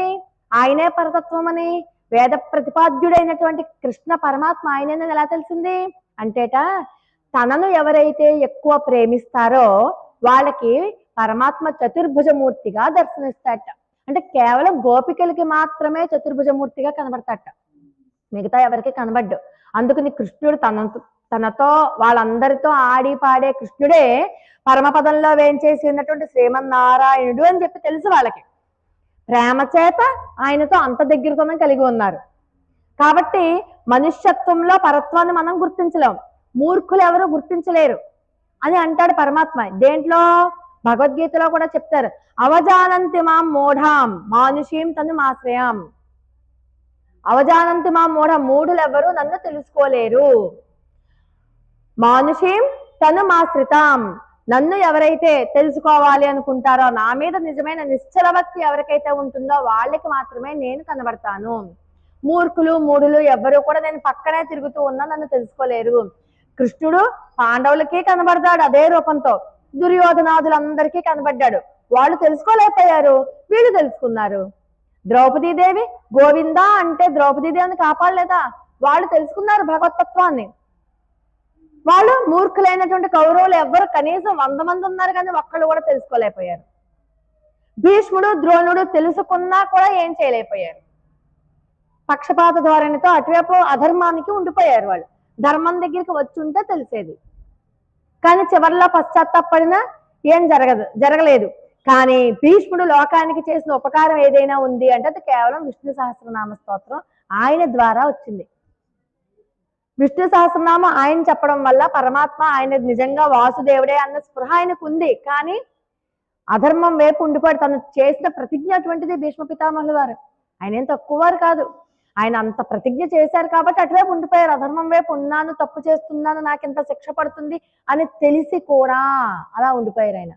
ఆయనే పరతత్వం అని? వేద ప్రతిపాద్యుడైనటువంటి కృష్ణ పరమాత్మ ఆయనని ఎలా తెలిసింది అంటేట, తనను ఎవరైతే ఎక్కువ ప్రేమిస్తారో వాళ్ళకి పరమాత్మ చతుర్భుజమూర్తిగా దర్శనమిస్తాట. అంటే కేవలం గోపికలకి మాత్రమే చతుర్భుజమూర్తిగా కనబడతాట, మిగతా ఎవరికి కనబడ్డు. అందుకని కృష్ణుడు తనతో వాళ్ళందరితో ఆడి పాడే కృష్ణుడే పరమపదంలో వేంచేసి ఉన్నటువంటి శ్రీమన్నారాయణుడు అని చెప్పి తెలుసు వాళ్ళకి. ప్రేమ చేత ఆయనతో అంత దగ్గరతోనే కలిగి ఉన్నారు. కాబట్టి మనుష్యత్వంలో పరత్వాన్ని మనం గుర్తించలేం, మూర్ఖులు ఎవరు గుర్తించలేరు అని అంటాడు పరమాత్మ. దేంట్లో? భగవద్గీతలో కూడా చెప్తారు, అవజానంతి మాం మూఢాం మానుషీం తను మాశ్రయాం. అవజానంతి మాం మూఢ, మూఢులు ఎవరు నన్ను తెలుసుకోలేరు. మానుషీం తను మాశ్రితాం, నన్ను ఎవరైతే తెలుసుకోవాలి అనుకుంటారో, నా మీద నిజమైన నిశ్చల భక్తి ఎవరికైతే ఉంటుందో వాళ్ళకి మాత్రమే నేను కనబడతాను. మూర్ఖులు మూఢులు ఎవ్వరూ కూడా నేను పక్కనే తిరుగుతూ ఉన్నా నన్ను తెలుసుకోలేరు. కృష్ణుడు పాండవులకి కనబడతాడు అదే రూపంతో, దుర్యోధనాదులందరికీ కనబడ్డాడు. వాళ్ళు తెలుసుకోలేకపోయారు, వీళ్ళు తెలుసుకున్నారు. ద్రౌపదీదేవి గోవింద అంటే ద్రౌపదీదేవిని కాపాడలేదా? వాళ్ళు తెలుసుకున్నారు భగవతత్వాన్ని. వాళ్ళు మూర్ఖులైనటువంటి కౌరవులు ఎవ్వరు కనీసం 100 మంది ఉన్నారు కానీ ఒక్కళ్ళు కూడా తెలుసుకోలేకపోయారు. భీష్ముడు ద్రోణుడు తెలుసుకున్నా కూడా ఏం చేయలేకపోయారు. పక్షపాత ధోరణితో అటువైపు అధర్మానికి ఉండిపోయారు. వాళ్ళు ధర్మం దగ్గరికి వచ్చి ఉంటే తెలిసేది. కానీ చివరిలో పశ్చాత్తాపడినా ఏం జరగలేదు. కానీ భీష్ముడు లోకానికి చేసిన ఉపకారం ఏదైనా ఉంది అంటే అది కేవలం విష్ణు సహస్రనామ స్తోత్రం ఆయన ద్వారా వచ్చింది. విష్ణు సహస్రనామం ఆయన చెప్పడం వల్ల పరమాత్మ ఆయన నిజంగా వాసుదేవుడే అన్న స్పృహ ఆయనకు ఉంది. కానీ అధర్మం వైపు ఉండిపోయి తను చేసిన ప్రతిజ్ఞ అటువంటిది. భీష్మ పితామహుల వారు ఆయన ఏం తక్కువ వారు కాదు. ఆయన అంత ప్రతిజ్ఞ చేశారు కాబట్టి అటువైపు ఉండిపోయారు. అధర్మం వైపు ఉన్నాను, తప్పు చేస్తున్నాను, నాకింత శిక్ష పడుతుంది అని తెలిసి కూడా అలా ఉండిపోయారు. ఆయన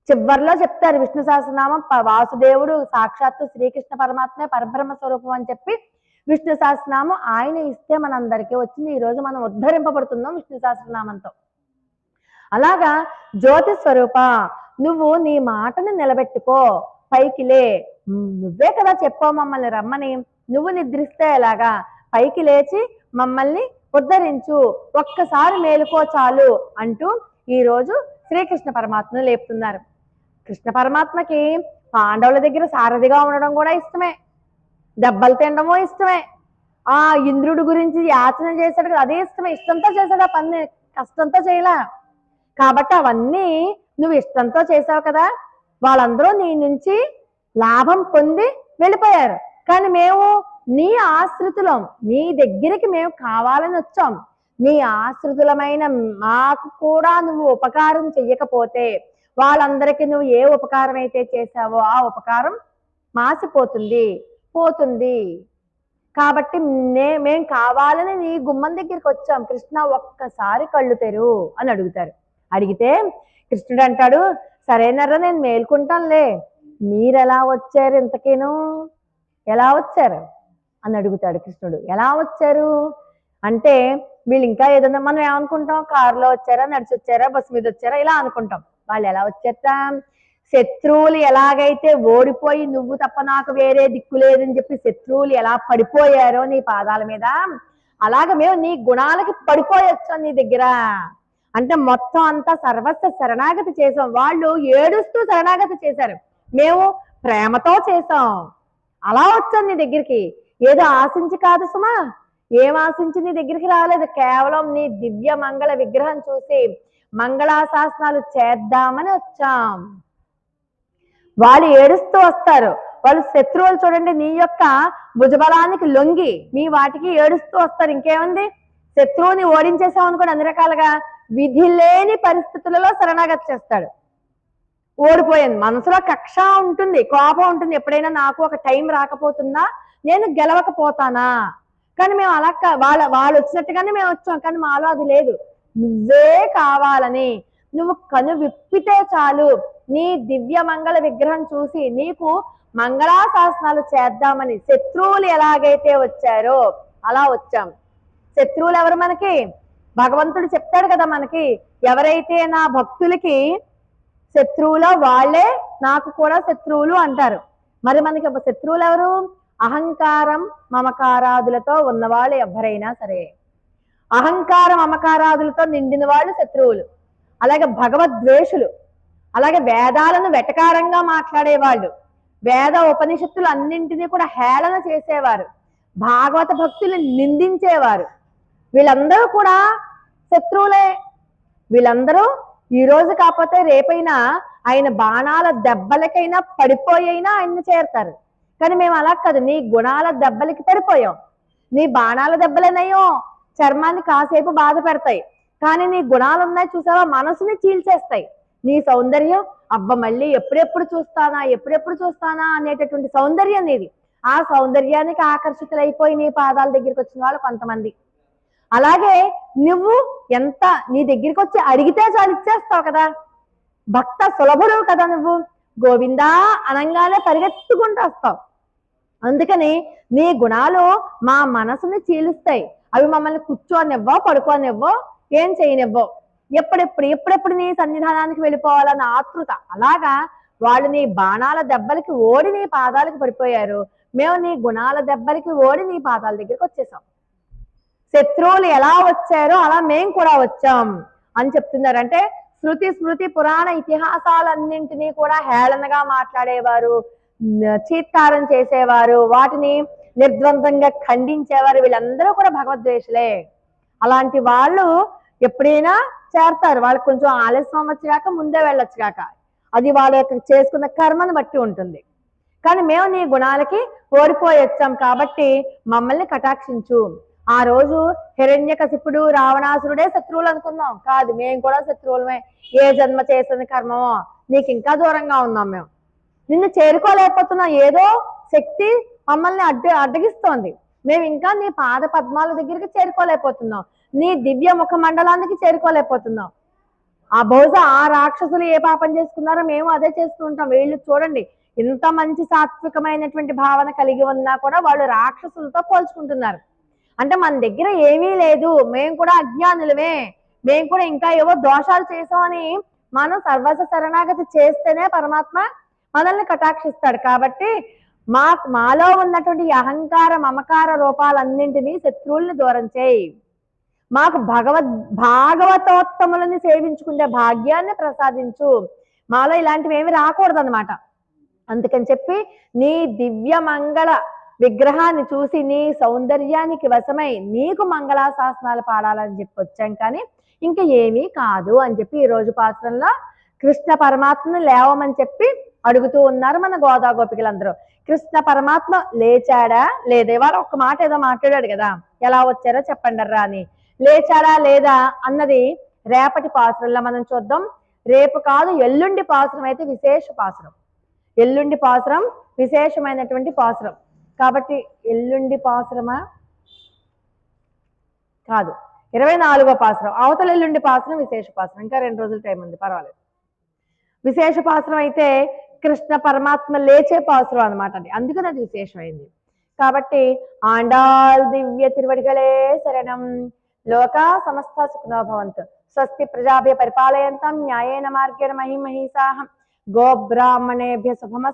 చివరిలో చెప్తారు విష్ణు సహస్రనామం వాసుదేవుడు సాక్షాత్తు శ్రీకృష్ణ పరమాత్మే పరబ్రహ్మ స్వరూపం అని చెప్పి విష్ణు సహస్రనామం ఆయన ఇస్తే మనందరికీ వచ్చింది. ఈ రోజు మనం ఉద్ధరింపబడుతున్నాం విష్ణు సహస్రనామంతో. అలాగా జ్యోతి స్వరూప నువ్వు నీ మాటని నిలబెట్టుకో, పైకి లే. నువ్వే కదా చెప్పావు మమ్మల్ని రమ్మని, నువ్వు నిద్రిస్తే ఎలాగా? పైకి లేచి మమ్మల్ని ఉద్ధరించు, ఒక్కసారి మేలుకో చాలు అంటూ ఈరోజు శ్రీకృష్ణ పరమాత్మను లేపుతున్నారు. కృష్ణ పరమాత్మకి పాండవుల దగ్గర సారథిగా ఉండడం కూడా ఇష్టమే, దెబ్బలు తినడమో ఇష్టమే, ఆ ఇంద్రుడి గురించి యాచన చేశాడు కదా అదే ఇష్టమే. ఇష్టంతో చేశాడు ఆ పని, కష్టంతో చేయలా. కాబట్టి అవన్నీ నువ్వు ఇష్టంతో చేసావు కదా, వాళ్ళందరూ నీ నుంచి లాభం పొంది వెళ్ళిపోయారు. కానీ మేము నీ ఆశ్రితులం, నీ దగ్గరికి మేము కావాలని వచ్చాం. నీ ఆశ్రితులమైన మాకు కూడా నువ్వు ఉపకారం చెయ్యకపోతే వాళ్ళందరికీ నువ్వు ఏ ఉపకారం అయితే చేశావో ఆ ఉపకారం మాసిపోతుంది, పోతుంది. కాబట్టి మేం కావాలని నీ గుమ్మం దగ్గరికి వచ్చాం. కృష్ణ ఒక్కసారి కళ్ళు తెరు అని అడుగుతారు. అడిగితే కృష్ణుడు అంటాడు, సరేనర్రా నేను మేల్కుంటానులే, మీరెలా వచ్చారు ఇంతకేను, ఎలా వచ్చారు అని అడుగుతాడు కృష్ణుడు. ఎలా వచ్చారు అంటే వీళ్ళు ఇంకా ఏదన్నా మనం ఏమనుకుంటాం, కారులో వచ్చారా, నడిచి వచ్చారా, బస్సు మీద వచ్చారా ఇలా అనుకుంటాం. వాళ్ళు ఎలా వచ్చారా, శత్రువులు ఎలాగైతే ఓడిపోయి నువ్వు తప్ప నాకు వేరే దిక్కు లేదని చెప్పి శత్రువులు ఎలా పడిపోయారో నీ పాదాల మీద, అలాగ మేము నీ గుణాలకి పడిపోయొచ్చాం నీ దగ్గర. అంటే మొత్తం అంతా సర్వస్వ శరణాగతి చేసాం. వాళ్ళు ఏడుస్తూ శరణాగతి చేశారు, మేము ప్రేమతో చేసాం. అలా వచ్చాం నీ దగ్గరికి, ఏదో ఆశించి కాదు సుమా. ఏం ఆశించి నీ దగ్గరికి రాలేదు, కేవలం నీ దివ్య మంగళ విగ్రహం చూసి మంగళాశాసనాలు చేద్దామని వచ్చాం. వాళ్ళు ఏడుస్తూ వస్తారు. వాళ్ళు శత్రువులు చూడండి నీ యొక్క భుజబలానికి లొంగి మీ వాటికి ఏడుస్తూ వస్తారు. ఇంకేముంది, శత్రువుని ఓడించేసాం అనుకోండి అన్ని రకాలుగా విధి లేని పరిస్థితులలో శరణాగతి చేస్తాడు. ఓడిపోయింది మనసులో కక్ష ఉంటుంది, కోపం ఉంటుంది. ఎప్పుడైనా నాకు ఒక టైం రాకపోతున్నా నేను గెలవకపోతానా, కానీ మేము అలా వాళ్ళు వచ్చినట్టుగానే మేము వచ్చాం, కానీ మాలో అది లేదు. నువ్వే కావాలని నువ్వు కను విప్పితే చాలు నీ దివ్య మంగళ విగ్రహం చూసి నీకు మంగళాశాసనాలు చేద్దామని శత్రువులు ఎలాగైతే వచ్చారో అలా వచ్చాం. శత్రువులు ఎవరు మనకి? భగవంతుడు చెప్తాడు కదా మనకి, ఎవరైతే నా భక్తులకి శత్రువులో వాళ్ళే నాకు కూడా శత్రువులు అంటారు. మరి మనకి శత్రువులు ఎవరు? అహంకారం మమకారాదులతో ఉన్నవాళ్ళు ఎవరైనా సరే, అహంకారం మమకారాదులతో నిండిన వాళ్ళు శత్రువులు. అలాగే భగవద్వేషులు, అలాగే వేదాలను వెటకారంగా మాట్లాడేవాళ్ళు, వేద ఉపనిషత్తులు అన్నింటినీ కూడా హేళన చేసేవారు, భాగవత భక్తులు నిందించేవారు, వీళ్ళందరూ కూడా శత్రువులే. వీళ్ళందరూ ఈ రోజు కాకపోతే రేపైనా ఆయన బాణాల దెబ్బలకైనా పడిపోయినా ఆయన్ని చేరుతారు. కానీ మేము అలా కాదు, నీ గుణాల దెబ్బలకి పడిపోయాం. నీ బాణాల దెబ్బలనయ్యో చర్మాన్ని కాసేపు బాధ పెడతాయి, కానీ నీ గుణాలు ఉన్నాయి చూసావా, మనసుని చీల్చేస్తాయి. నీ సౌందర్యం అబ్బ మళ్ళీ ఎప్పుడెప్పుడు చూస్తానా అనేటటువంటి సౌందర్యం నీది. ఆ సౌందర్యానికి ఆకర్షితులైపోయి నీ పాదాల దగ్గరికి వచ్చిన వాళ్ళు కొంతమంది. అలాగే నువ్వు ఎంత నీ దగ్గరికి వచ్చి అడిగితే చాలు ఇచ్చేస్తావు కదా, భక్త సులభుడు కదా నువ్వు. గోవిందా అనంగానే పరిగెత్తుకుంటూ వస్తావు. అందుకని నీ గుణాలు మా మనసుని చీలుస్తాయి. అవి మమ్మల్ని కూర్చోనివ్వో పడుకోనివ్వో ఏం చేయనివ్వో. ఎప్పుడెప్పుడు నీ సన్నిధానానికి వెళ్ళిపోవాలన్న ఆతృత. అలాగా వాళ్ళు నీ బాణాల దెబ్బలకి ఓడి నీ పాదాలకు పడిపోయారు. మేము నీ గుణాల దెబ్బలకి ఓడి నీ పాదాల దగ్గరికి వచ్చేసాం. శత్రువులు ఎలా వచ్చారో అలా మేం కూడా వచ్చాం అని చెప్తున్నారు. అంటే శృతి స్మృతి పురాణ ఇతిహాసాలన్నింటినీ కూడా హేళనగా మాట్లాడేవారు, చీత్కారం చేసేవారు, వాటిని నిర్ద్వందంగా ఖండించేవారు, వీళ్ళందరూ కూడా భగవద్వేషులే. అలాంటి వాళ్ళు ఎప్పుడైనా చేరతారు. వాళ్ళకి కొంచెం ఆలస్యం అవ్వచ్చు కాక ముందే వెళ్ళొచ్చు కాక, అది వాళ్ళ యొక్క చేసుకున్న కర్మను బట్టి ఉంటుంది. కానీ మేము నీ గుణాలకి ఓడిపోయి వచ్చాం కాబట్టి మమ్మల్ని కటాక్షించు. ఆ రోజు హిరణ్యకశిపుడు రావణాసురుడే శత్రువులు అనుకున్నాం, కాదు మేము కూడా శత్రువులమే. ఏ జన్మ చేసిన కర్మమో నీకు ఇంకా దూరంగా ఉన్నాం. మేము నిన్ను చేరుకోలేకపోతున్నాం. ఏదో శక్తి మమ్మల్ని అడ్డగిస్తోంది. మేము ఇంకా నీ పాద పద్మాల దగ్గరికి చేరుకోలేకపోతున్నాం, నీ దివ్య ముఖ మండలానికి చేరుకోలేకపోతున్నాం. బహుశా ఆ రాక్షసులు ఏ పాపం చేసుకున్నారో మేము అదే చేస్తూ ఉంటాం. వీళ్ళు చూడండి, ఇంత మంచి సాత్వికమైనటువంటి భావన కలిగి ఉన్నా కూడా వాళ్ళు రాక్షసులతో పోల్చుకుంటున్నారు. అంటే మన దగ్గర ఏమీ లేదు, మేము కూడా అజ్ఞానులమే, మేము కూడా ఇంకా ఏవో దోషాలు చేసామని మనం సర్వస్వ శరణాగతి చేస్తేనే పరమాత్మ మనల్ని కటాక్షిస్తాడు. కాబట్టి మాలో ఉన్నటువంటి అహంకార మమకార రూపాలన్నింటినీ శత్రువుల్ని దూరం చేయి. మాకు భాగవతోత్తములని సేవించుకునే భాగ్యాన్ని ప్రసాదించు. మాలో ఇలాంటివి ఏమి రాకూడదన్నమాట. అందుకని చెప్పి నీ దివ్య మంగళ విగ్రహాన్ని చూసి నీ సౌందర్యానికి వశమై నీకు మంగళాశాసనాలు పాడాలని చెప్పి వచ్చాం, కానీ ఇంకా ఏమీ కాదు అని చెప్పి ఈరోజు పాత్రలో కృష్ణ పరమాత్మను లేవమని చెప్పి అడుగుతూ ఉన్నారు మన గోదా గోపికలందరూ. కృష్ణ పరమాత్మ లేచాడా లేదా? వాడు ఒక్క మాట ఏదో మాట్లాడాడు కదా, ఎలా వచ్చారో చెప్పండి రా అని. లేచాడా లేదా అన్నది రేపటి పాసురంలో మనం చూద్దాం. రేపు కాదు, ఎల్లుండి పాసురం అయితే విశేష పాసురం. ఎల్లుండి పాసురం విశేషమైనటువంటి పాసురం కాబట్టి ఎల్లుండి పాసురమా కాదు, 24వ పాసురం. అవతల ఎల్లుండి పాసురం విశేష పాసురం. ఇంకా 2 రోజుల టైం ఉంది, పర్వాలేదు. విశేష పాసురం అయితే కృష్ణ పరమాత్మ లేచే పాసురం అనమాట. అది అందుకని అది విశేషమైంది. కాబట్టి ఆండాల్ దివ్య తిరువడిగలే శరణం. లోకా సమస్త సుఖినో భవంతు. స్వస్తి ప్రజాభ్య పరిపాలయంతాం న్యాయేన మార్గేణ మహిమహీసాహం. గోబ్రాహ్మణేభ్య శుభమస్తు.